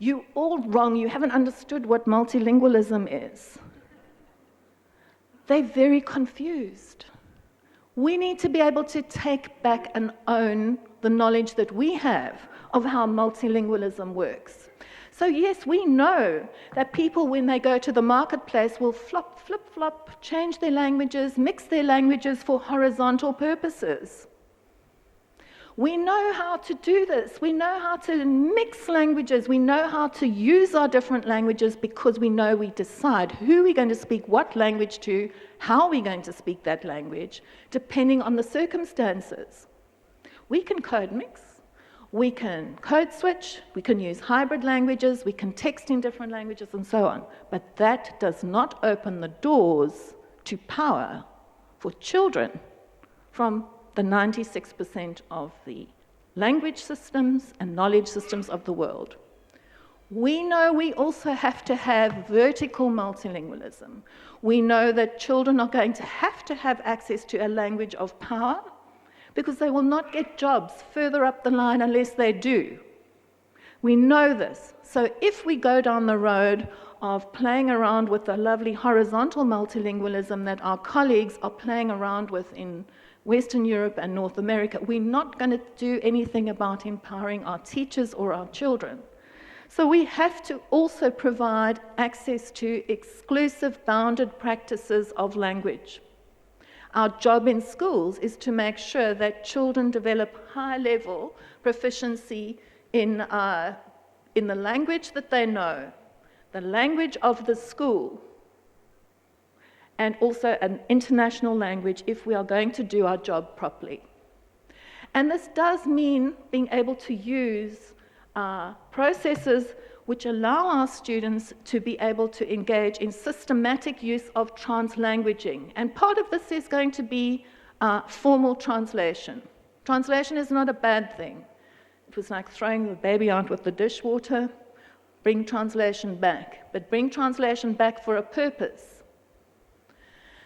you're all wrong, you haven't understood what multilingualism is. They're very confused. We need to be able to take back and own the knowledge that we have of how multilingualism works. So yes, we know that people, when they go to the marketplace, will flip-flop, change their languages, mix their languages for horizontal purposes. We know how to do this. We know how to mix languages. We know how to use our different languages because we know we decide who we're going to speak what language to, how we're going to speak that language, depending on the circumstances. We can code mix. We can code switch, we can use hybrid languages, we can text in different languages and so on. But that does not open the doors to power for children from the 96% of the language systems and knowledge systems of the world. We know we also have to have vertical multilingualism. We know that children are going to have access to a language of power because they will not get jobs further up the line unless they do. We know this. So if we go down the road of playing around with the lovely horizontal multilingualism that our colleagues are playing around with in Western Europe and North America, we're not going to do anything about empowering our teachers or our children. So we have to also provide access to exclusive bounded practices of language. Our job in schools is to make sure that children develop high-level proficiency in the language that they know, the language of the school, and also an international language if we are going to do our job properly. And this does mean being able to use processes which allow our students to be able to engage in systematic use of translanguaging. And part of this is going to be formal translation. Translation is not a bad thing. It was like throwing the baby out with the dishwater, bring translation back, but bring translation back for a purpose.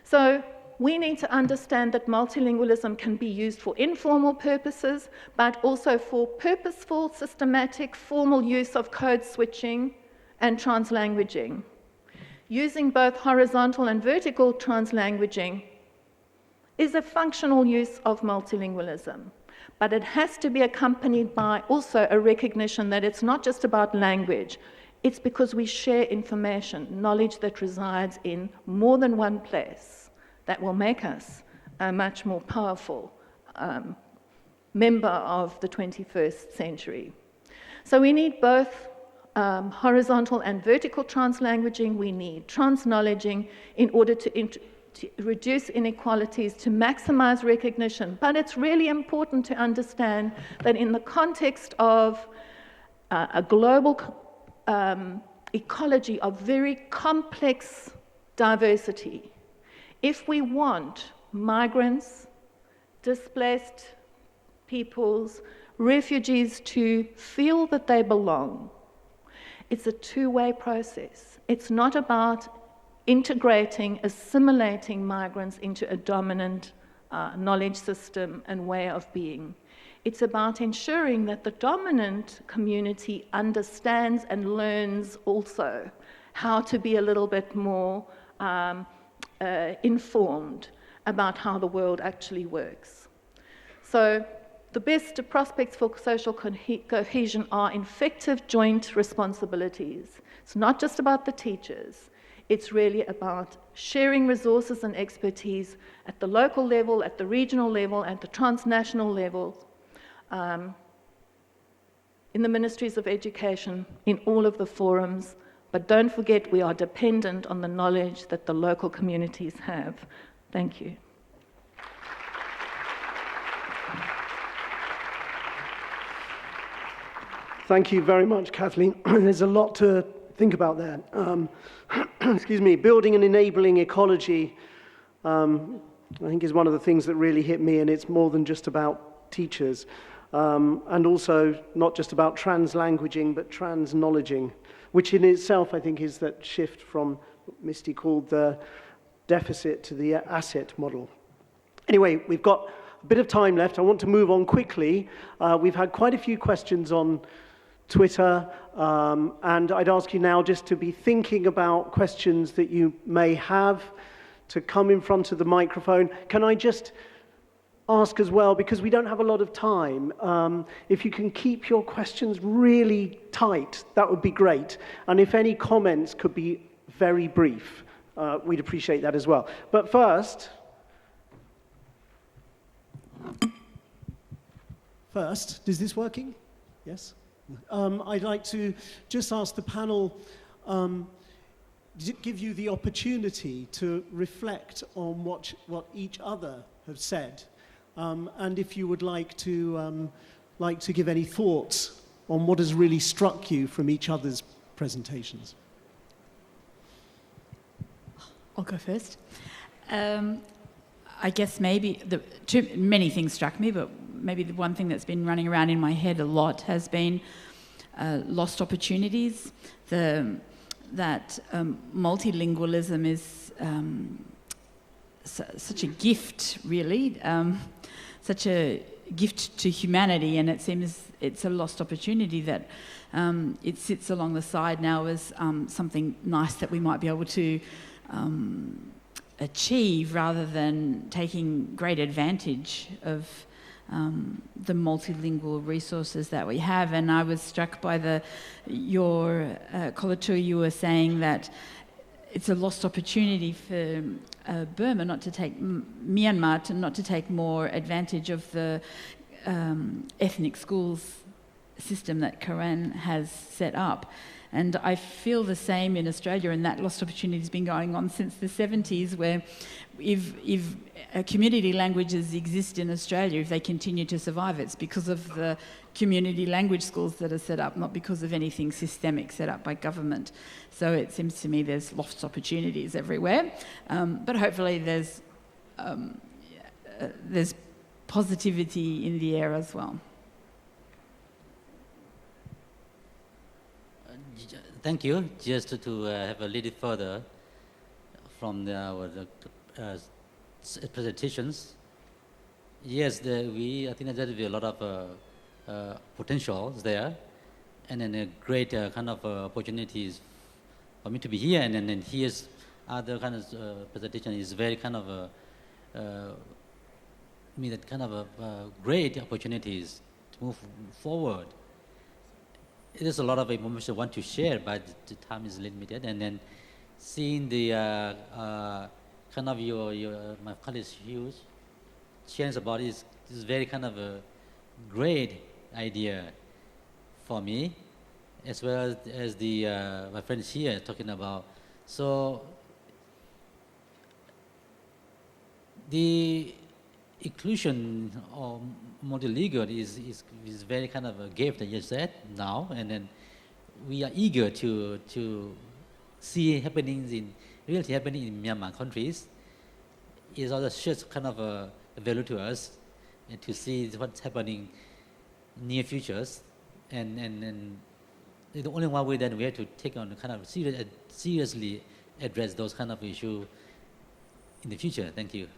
So we need to understand that multilingualism can be used for informal purposes, but also for purposeful, systematic, formal use of code switching and translanguaging. Using both horizontal and vertical translanguaging is a functional use of multilingualism, but it has to be accompanied by also a recognition that it's not just about language. It's because we share information, knowledge that resides in more than one place, that will make us a much more powerful member of the 21st century. So we need both horizontal and vertical translanguaging. We need transknowledging in order to reduce inequalities, to maximize recognition. But it's really important to understand that in the context of a global ecology of very complex diversity, if we want migrants, displaced peoples, refugees to feel that they belong, it's a two-way process. It's not about integrating, assimilating migrants into a dominant knowledge system and way of being. It's about ensuring that the dominant community understands and learns also how to be a little bit more informed about how the world actually works. So the best prospects for social cohesion are effective joint responsibilities. It's not just about the teachers. It's really about sharing resources and expertise at the local level, at the regional level, at the transnational level, in the ministries of education, in all of the forums. But don't forget, we are dependent on the knowledge that the local communities have. Thank you. Thank you very much, Kathleen. There's a lot to think about there. Excuse me, building and enabling ecology, I think is one of the things that really hit me, and it's more than just about teachers. And also not just about translanguaging, but transknowledging, which in itself, I think, is that shift from what Misty called the deficit to the asset model. Anyway, we've got a bit of time left. I want to move on quickly. We've had quite a few questions on Twitter, and I'd ask you now just to be thinking about questions that you may have, to come in front of the microphone. Can I just ask as well, because we don't have a lot of time, if you can keep your questions really tight, that would be great. And if any comments could be very brief, we'd appreciate that as well. But first, is this working? Yes? I'd like to just ask the panel, give you the opportunity to reflect on what each other have said. And if you would like to like to give any thoughts on what has really struck you from each other's presentations? I'll go first. I guess maybe many things struck me, but maybe the one thing that's been running around in my head a lot has been lost opportunities. That multilingualism is such a gift, really, such a gift to humanity, and it seems it's a lost opportunity that it sits along the side now as something nice that we might be able to achieve rather than taking great advantage of the multilingual resources that we have. And I was struck by your Kolatur, you were saying that it's a lost opportunity for Burma not to take, Myanmar not to take more advantage of the ethnic schools system that Karen has set up. And I feel the same in Australia, and that lost opportunity has been going on since the 70s, where if community languages exist in Australia, if they continue to survive, it's because of the community language schools that are set up, not because of anything systemic set up by government. So it seems to me there's lost opportunities everywhere, but hopefully there's positivity in the air as well. Thank you. Just to have a little further from our presentations. Yes, I think that there will be a lot of potentials there, and then a great kind of opportunities for me to be here. And then here's other kind of presentation is very kind of that kind of great opportunities to move forward. There's a lot of information I want to share, but the time is limited. And then seeing the kind of my colleagues' huge sharing about it is very kind of a great idea for me, as well as the my friends here talking about. So the inclusion of multilingual is very kind of a gift that you said now, and then we are eager to see happenings in Myanmar countries. It also shows kind of a value to us, and to see what's happening near futures, and the only one way that we have to take on kind of seriously address those kind of issues in the future. Thank you.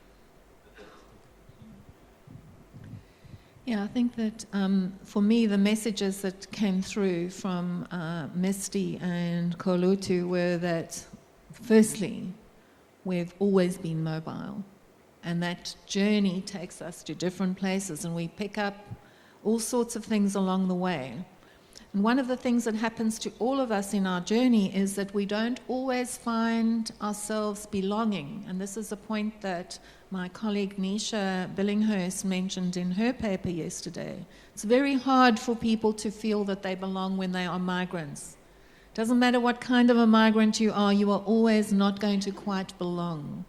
Yeah, I think that for me, the messages that came through from Misty and Kolutu were that, firstly, we've always been mobile, and that journey takes us to different places, and we pick up all sorts of things along the way. And one of the things that happens to all of us in our journey is that we don't always find ourselves belonging, and this is a point that my colleague Nisha Billinghurst mentioned in her paper yesterday. It's very hard for people to feel that they belong when they are migrants. Doesn't matter what kind of a migrant you are always not going to quite belong.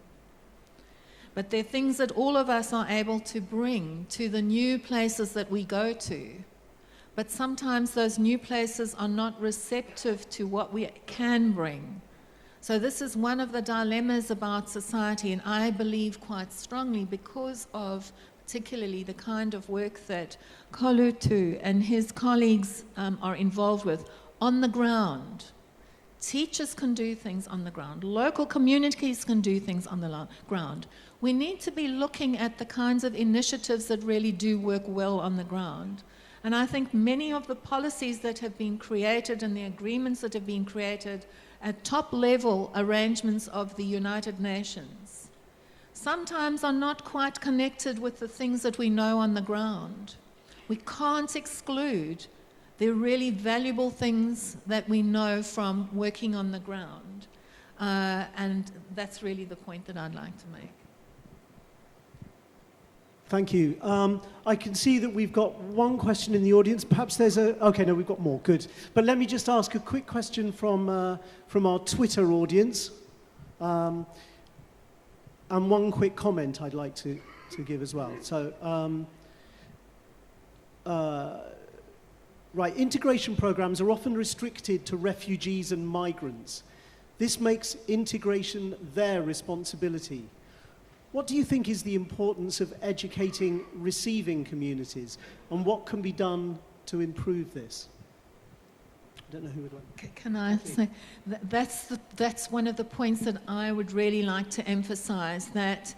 But there are things that all of us are able to bring to the new places that we go to. But sometimes those new places are not receptive to what we can bring. So this is one of the dilemmas about society, and I believe quite strongly, because of particularly the kind of work that Kolutu and his colleagues are involved with on the ground. Teachers can do things on the ground. Local communities can do things on the ground. We need to be looking at the kinds of initiatives that really do work well on the ground. And I think many of the policies that have been created and the agreements that have been created at top-level arrangements of the United Nations sometimes are not quite connected with the things that we know on the ground. We can't exclude the really valuable things that we know from working on the ground. And that's really the point that I'd like to make. Thank you. I can see that we've got one question in the audience. Perhaps there's okay, no, we've got more. Good. But let me just ask a quick question from our Twitter audience. And one quick comment I'd like to give as well. So integration programs are often restricted to refugees and migrants. This makes integration their responsibility. What do you think is the importance of educating receiving communities, and what can be done to improve this? I don't know who would like. Can I say, that's one of the points that I would really like to emphasize, that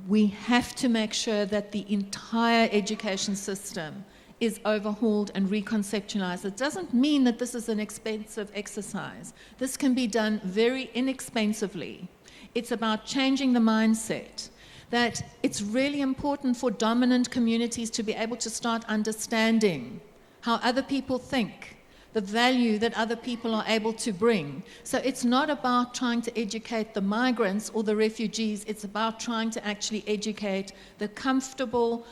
we have to make sure that the entire education system is overhauled and reconceptualized. It doesn't mean that this is an expensive exercise. This can be done very inexpensively. It's about changing the mindset, that it's really important for dominant communities to be able to start understanding how other people think, the value that other people are able to bring. So it's not about trying to educate the migrants or the refugees, it's about trying to actually educate the comfortable,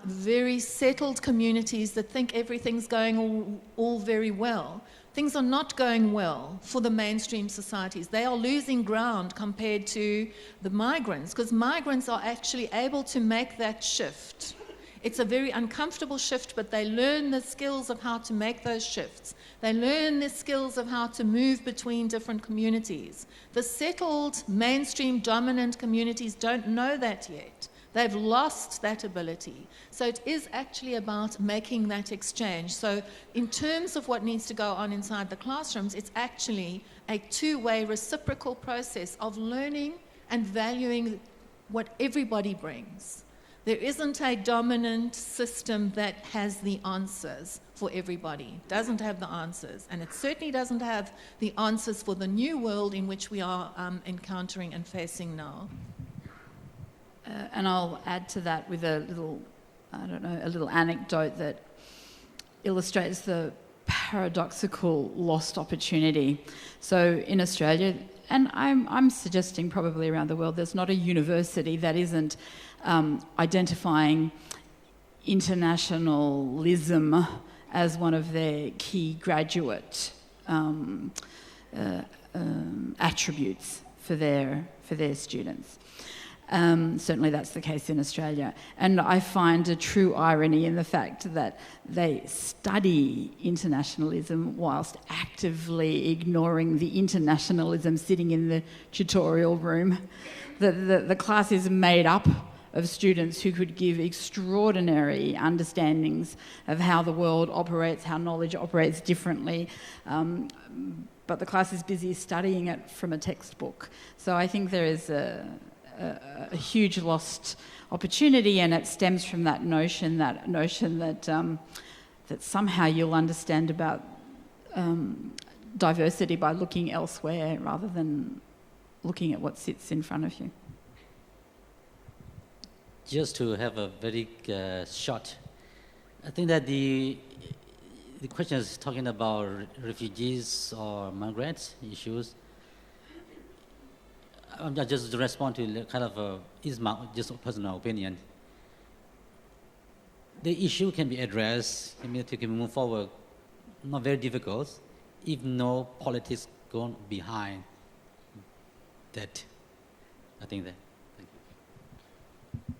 very settled communities that think everything's going all very well. Things are not going well for the mainstream societies. They are losing ground compared to the migrants, because migrants are actually able to make that shift. It's a very uncomfortable shift, but they learn the skills of how to make those shifts. They learn the skills of how to move between different communities. The settled, mainstream, dominant communities don't know that yet. They've lost that ability. So it is actually about making that exchange. So in terms of what needs to go on inside the classrooms, it's actually a two-way reciprocal process of learning and valuing what everybody brings. There isn't a dominant system that has the answers for everybody. It doesn't have the answers. And it certainly doesn't have the answers for the new world in which we are encountering and facing now. And I'll add to that with a little anecdote that illustrates the paradoxical lost opportunity. So in Australia, and I'm suggesting probably around the world, there's not a university that isn't identifying internationalism as one of their key graduate attributes for their students. Certainly that's the case in Australia. And I find a true irony in the fact that they study internationalism whilst actively ignoring the internationalism sitting in the tutorial room. The class is made up of students who could give extraordinary understandings of how the world operates, how knowledge operates differently. But the class is busy studying it from a textbook. So I think there is a huge lost opportunity, and it stems from that notion that somehow you'll understand about diversity by looking elsewhere rather than looking at what sits in front of you. Just to have a very short, I think that the question is talking about refugees or migrants issues. Just to respond to kind of just a personal opinion. The issue can be addressed, to move forward, not very difficult, if no politics go behind that. I think that. Thank you.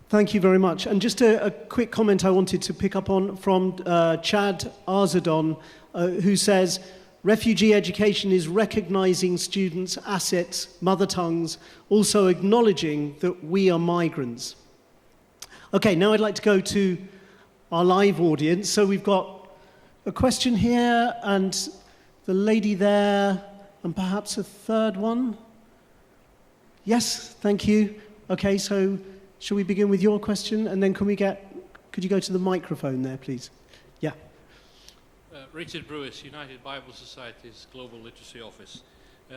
Thank you very much. And just a quick comment I wanted to pick up on from Chad Arzadon, who says, refugee education is recognizing students' assets, mother tongues, also acknowledging that we are migrants. Okay, now I'd like to go to our live audience. So we've got a question here, and the lady there, and perhaps a third one. Yes, thank you. Okay, so shall we begin with your question, and then could you go to the microphone there, please? Yeah. Richard Brewis, United Bible Society's Global Literacy Office.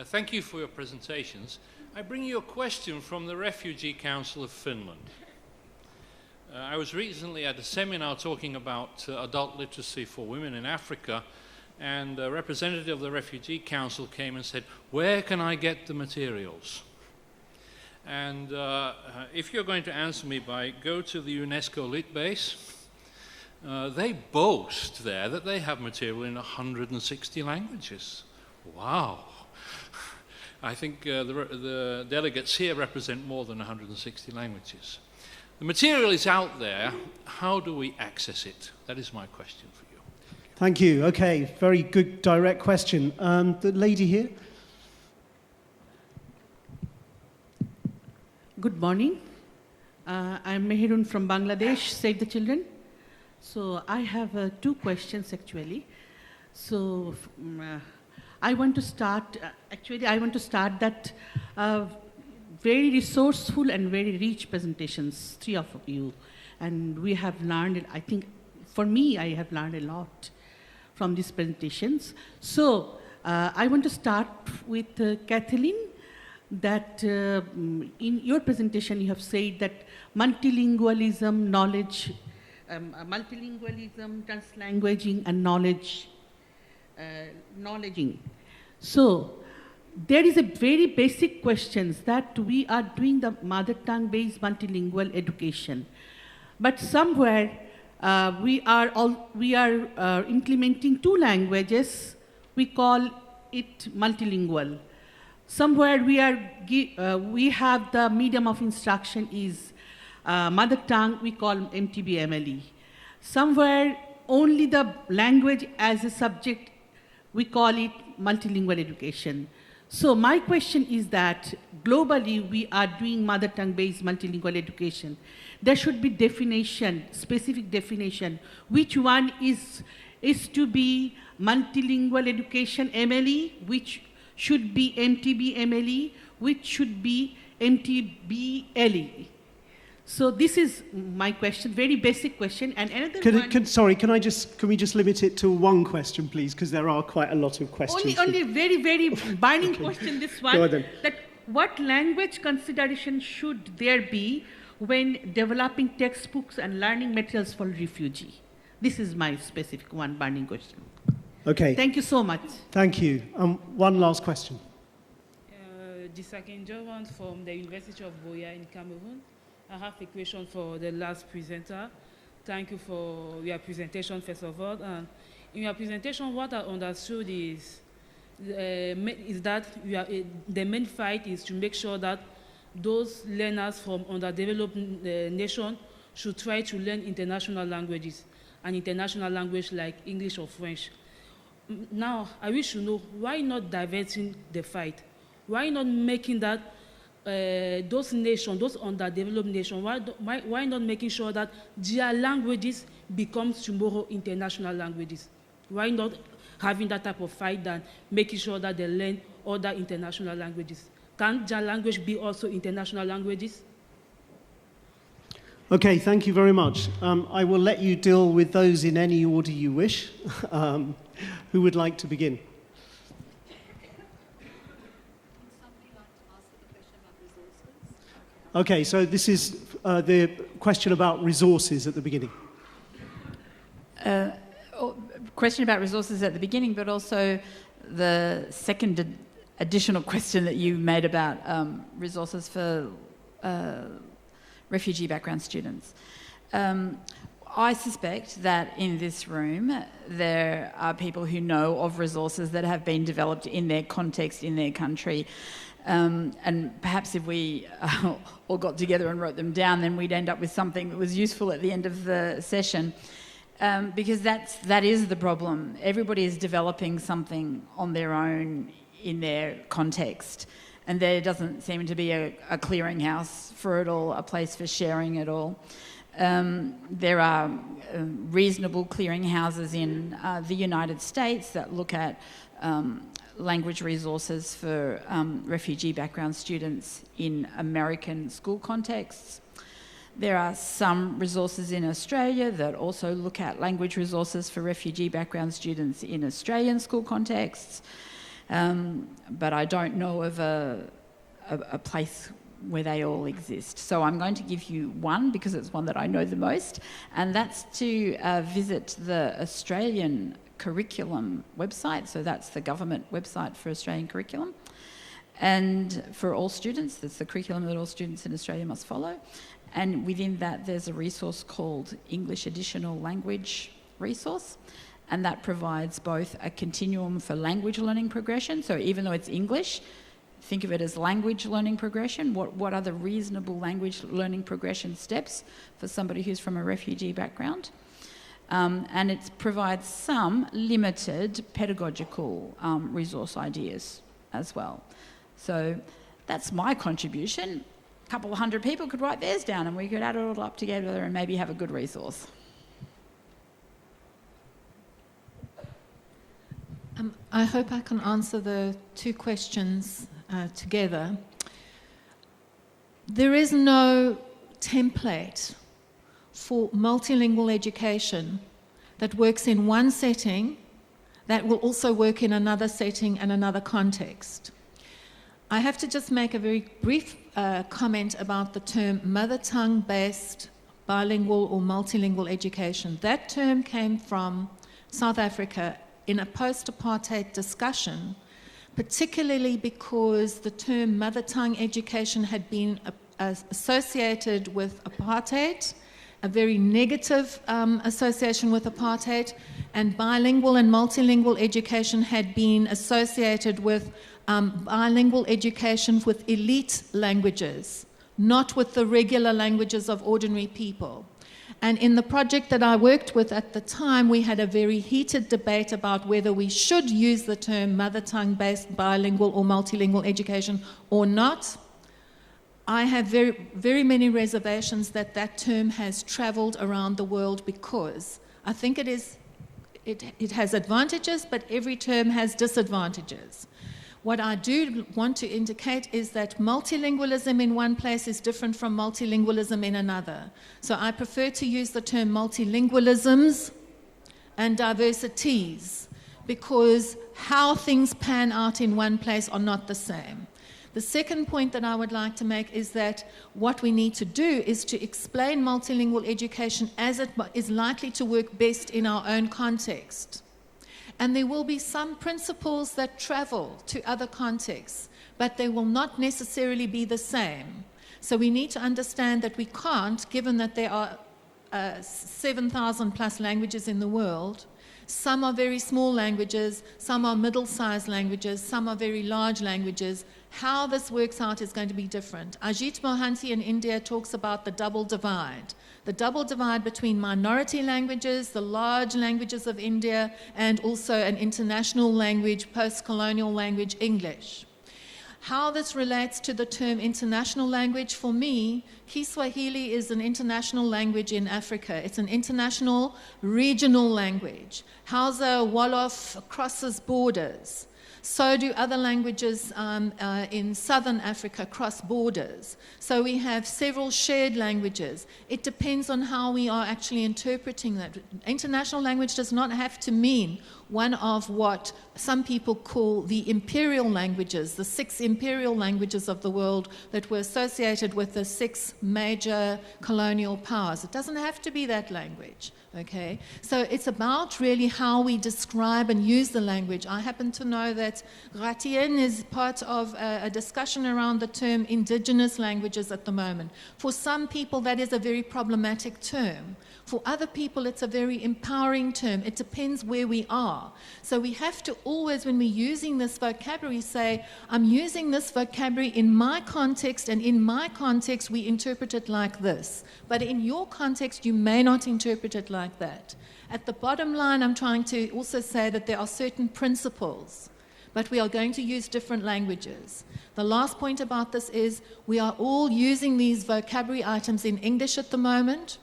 Thank you for your presentations. I bring you a question from the Refugee Council of Finland. I was recently at a seminar talking about adult literacy for women in Africa, and a representative of the Refugee Council came and said, "Where can I get the materials?" And if you're going to answer me go to the UNESCO Lit Base. They boast there that they have material in 160 languages. Wow. I think the delegates here represent more than 160 languages. The material is out there. How do we access it? That is my question for you. Thank you. Okay, very good direct question. The lady here. Good morning. I'm Mehirun from Bangladesh, Save the Children. So I have two questions actually. So I want to start that very resourceful and very rich presentations, three of you. And we have learned, I think, for me, I have learned a lot from these presentations. So I want to start with Kathleen, that in your presentation you have said that multilingualism, knowledge, multilingualism, translanguaging, and knowledging. So there is a very basic questions that we are doing the mother tongue based multilingual education, but somewhere we are implementing two languages. We call it multilingual. Somewhere we have the medium of instruction is mother tongue, we call MTB MLE. Somewhere only the language as a subject, we call it multilingual education. So my question is that globally we are doing mother tongue based multilingual education. There should be definition, specific definition, which one is to be multilingual education MLE, which should be MTB MLE, which should be MTB LE. So this is my question, very basic question. And another Can we just limit it to one question, please, because there are quite a lot of questions. Only very, very burning question, this one. Go on then. That what language consideration should there be when developing textbooks and learning materials for refugee? This is my specific one burning question. Okay. Thank you so much. Thank you. One last question. Disaki Njovan from the University of Boya in Cameroon. I have a question for the last presenter. Thank you for your presentation, first of all. And in your presentation, what I understood is that the main fight is to make sure that those learners from underdeveloped nations should try to learn international languages, an international language like English or French. Now, I wish to know, why not diverting the fight? Why not making that those nations, those underdeveloped nations, why not making sure that their languages become tomorrow international languages? Why not having that type of fight than making sure that they learn other international languages? Can their language be also international languages? Okay, thank you very much. I will let you deal with those in any order you wish. Who would like to begin? Okay, so this is the question about resources at the beginning. Question about resources at the beginning, but also the second additional question that you made about resources for refugee background students. I suspect that in this room there are people who know of resources that have been developed in their context, in their country. And perhaps if we all got together and wrote them down, then we'd end up with something that was useful at the end of the session. Because that is the problem. Everybody is developing something on their own in their context. And there doesn't seem to be a clearinghouse for it all, a place for sharing it all. There are reasonable clearinghouses in the United States that look at language resources for refugee background students in American school contexts. There are some resources in Australia that also look at language resources for refugee background students in Australian school contexts. But I don't know of a place where they all exist. So I'm going to give you one because it's one that I know the most, and that's to visit the Australian curriculum website. So that's the government website for Australian curriculum. And for all students, that's the curriculum that all students in Australia must follow. And within that, there's a resource called English Additional Language Resource. And that provides both a continuum for language learning progression. So even though it's English, think of it as language learning progression. What are the reasonable language learning progression steps for somebody who's from a refugee background? And it provides some limited pedagogical resource ideas as well. So that's my contribution. A couple of hundred people could write theirs down and we could add it all up together and maybe have a good resource. I hope I can answer the two questions together. There is no template for multilingual education that works in one setting that will also work in another setting and another context. I have to just make a very brief comment about the term mother tongue-based bilingual or multilingual education. That term came from South Africa in a post-apartheid discussion, particularly because the term mother tongue education had been associated with apartheid, a very negative association with apartheid, and bilingual and multilingual education had been associated with bilingual education with elite languages, not with the regular languages of ordinary people. And in the project that I worked with at the time, we had a very heated debate about whether we should use the term mother tongue-based bilingual or multilingual education or not. I have very, very many reservations that that term has traveled around the world because I think it has advantages, but every term has disadvantages. What I do want to indicate is that multilingualism in one place is different from multilingualism in another. So I prefer to use the term multilingualisms and diversities because how things pan out in one place are not the same. The second point that I would like to make is that what we need to do is to explain multilingual education as it is likely to work best in our own context. And there will be some principles that travel to other contexts, but they will not necessarily be the same. So we need to understand that we can't, given that there are 7,000 plus languages in the world, some are very small languages, some are middle-sized languages, some are very large languages. How this works out is going to be different. Ajit Mohanty in India talks about the double divide. The double divide between minority languages, the large languages of India, and also an international language, post-colonial language, English. How this relates to the term international language, for me, Kiswahili is an international language in Africa. It's an international regional language. Hausa, Wolof crosses borders. So do other languages in southern Africa cross borders. So we have several shared languages. It depends on how we are actually interpreting that. International language does not have to mean one of what some people call the imperial languages, the 6 imperial languages of the world that were associated with the 6 major colonial powers. It doesn't have to be that language. Okay, so it's about really how we describe and use the language. I happen to know that Ratien is part of a discussion around the term indigenous languages at the moment. For some people, that is a very problematic term. For other people, it's a very empowering term. It depends where we are. So we have to always, when we're using this vocabulary, say, I'm using this vocabulary in my context, and in my context, we interpret it like this. But in your context, you may not interpret it like that. At the bottom line, I'm trying to also say that there are certain principles, but we are going to use different languages. The last point about this is we are all using these vocabulary items in English at the moment.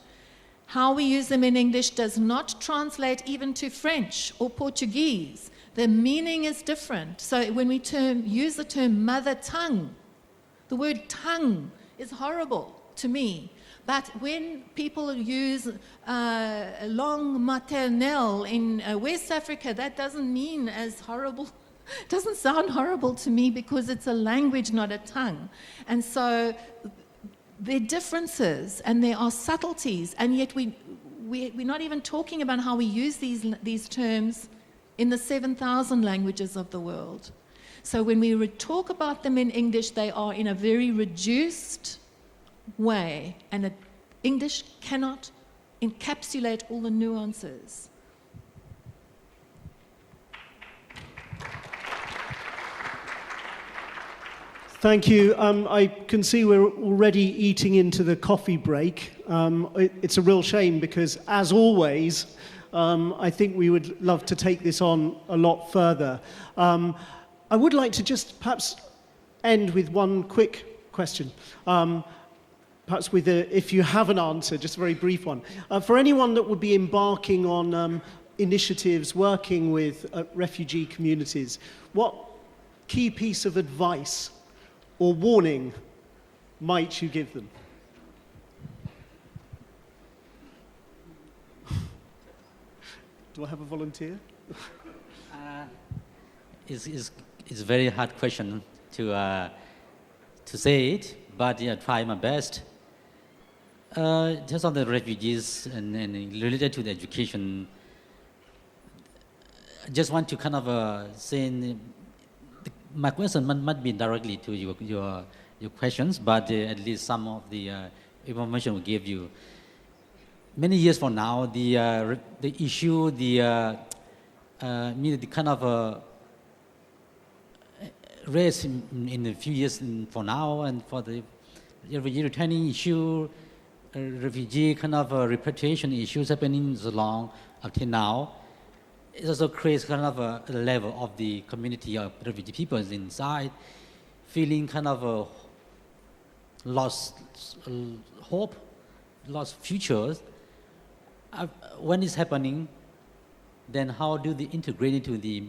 How we use them in English does not translate even to French or Portuguese. The meaning is different. So when we use the term mother tongue, the word tongue is horrible to me. But when people use langue maternelle in West Africa, that doesn't mean as horrible. It doesn't sound horrible to me because it's a language, not a tongue. And so there are differences and there are subtleties, and yet we're not even talking about how we use these terms in the 7,000 languages of the world. So when we talk about them in English, they are in a very reduced way, and English cannot encapsulate all the nuances. Thank you. I can see we're already eating into the coffee break. It's a real shame because, as always, I think we would love to take this on a lot further. I would like to just perhaps end with one quick question. Perhaps with if you have an answer, just a very brief one. For anyone that would be embarking on initiatives working with refugee communities, what key piece of advice or warning might you give them? Do I have a volunteer? It's a very hard question to say it, but yeah, try my best. Just on the refugees and related to the education, I just want to kind of say my question might be directly to your questions, but at least some of the information will give you. Many years from now, the issue, the kind of race in a few years from now, and for the refugee returning issue, refugee kind of repatriation issues happening so long up till now. It also creates kind of a level of the community of refugee people inside, feeling kind of lost hope, lost futures. When it's happening, then how do they integrate into the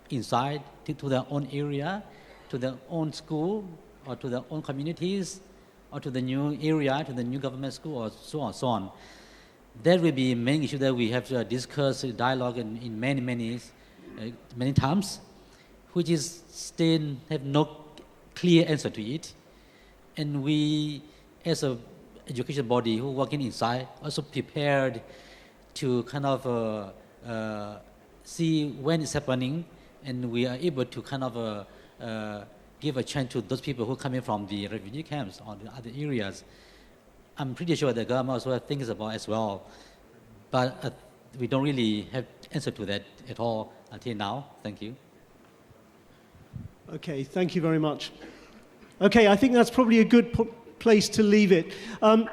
inside, to their own area, to their own school, or to their own communities, or to the new area, to the new government school, or so on, so on. That will be a main issue that we have to discuss, dialogue in many times, which is still have no clear answer to it. And we, as a education body who working inside, also prepared to kind of see when it's happening, and we are able to kind of give a chance to those people who are coming from the refugee camps or the other areas. I'm pretty sure the government also thinks about as well, but we don't really have answer to that at all until now. Thank you. Okay, thank you very much. Okay, I think that's probably a good place to leave it.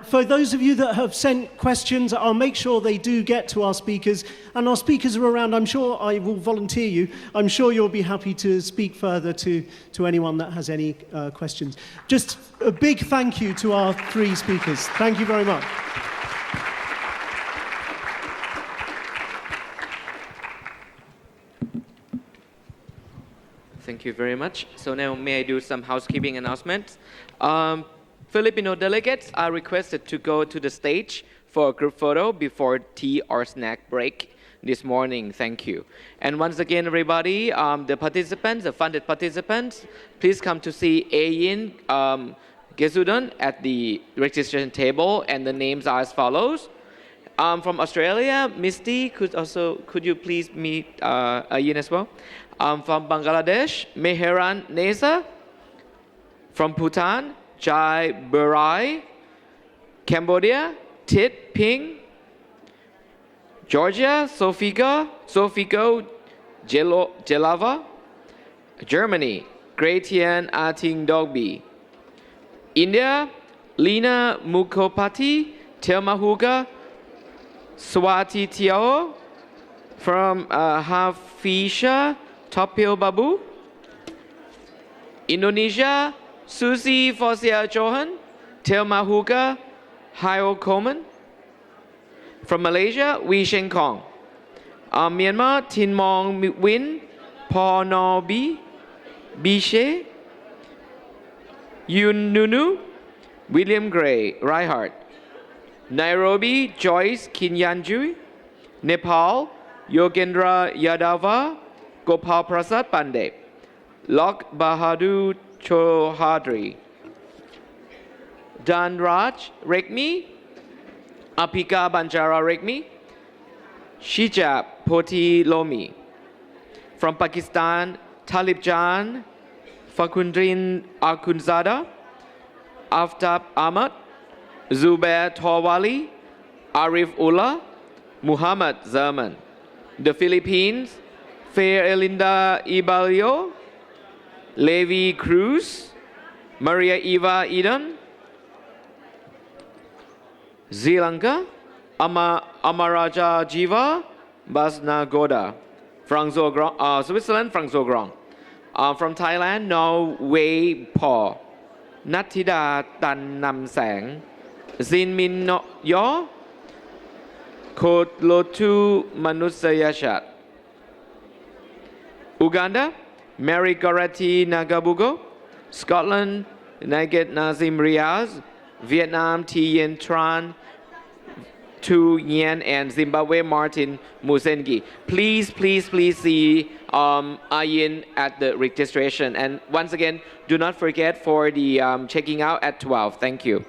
For those of you that have sent questions, I'll make sure they do get to our speakers. And our speakers are around. I'm sure I will volunteer you. I'm sure you'll be happy to speak further to anyone that has any questions. Just a big thank you to our three speakers. Thank you very much. Thank you very much. So now may I do some housekeeping announcements? Filipino delegates are requested to go to the stage for a group photo before tea or snack break this morning. Thank you. And once again, everybody, the participants, the funded participants, please come to see Ayin Gesudon at the registration table, and the names are as follows. From Australia, Misty, could you please meet Ayin as well? From Bangladesh, Meheran Neza. From Bhutan, Jai Burai. Cambodia, Tit Ping. Georgia, Sofiko Jelava. Germany, Gratian Ating Dogby. India, Lina Mukopati Telmahuga Swati Tiao. From Hafisha Topil Babu. Indonesia, Susi Fosia Johan Telmahuga Hayo Koman. From Malaysia, Wee Sheng Kong. Myanmar, Tin Mong Win Pornobi Bishe. Yun Nunu, William Gray Reinhardt. Nairobi, Joyce Kinyanjui. Nepal, Yogendra Yadava Gopal Prasad Pandey. Lok Bahadur Choudhary. Dan Raj Rekmi. Apika Banjara Rekmi. Shijab Poti Lomi. From Pakistan, Talib Jan Fakundrin Akunzada. Aftab Ahmad. Zubair Tawali. Arif Ullah. Muhammad Zaman. The Philippines, Fair Elinda Ibalio. Levi Cruz. Maria Eva Eden, Sri Lanka, Amaraja Jiva Basnagoda, Switzerland, Frank Zogrong. From Thailand, No Wei Paul, Natida Tan Nam Sang, Zin Min No Yo, Kot Lotu Manusayashat. Uganda, Mary Gorati Nagabugo, Scotland, Naget Nazim Riaz, Vietnam, Tien Tran, Tu Yen, and Zimbabwe, Martin Musengi. Please see Ayin at the registration. And once again, do not forget for the checking out at 12. Thank you.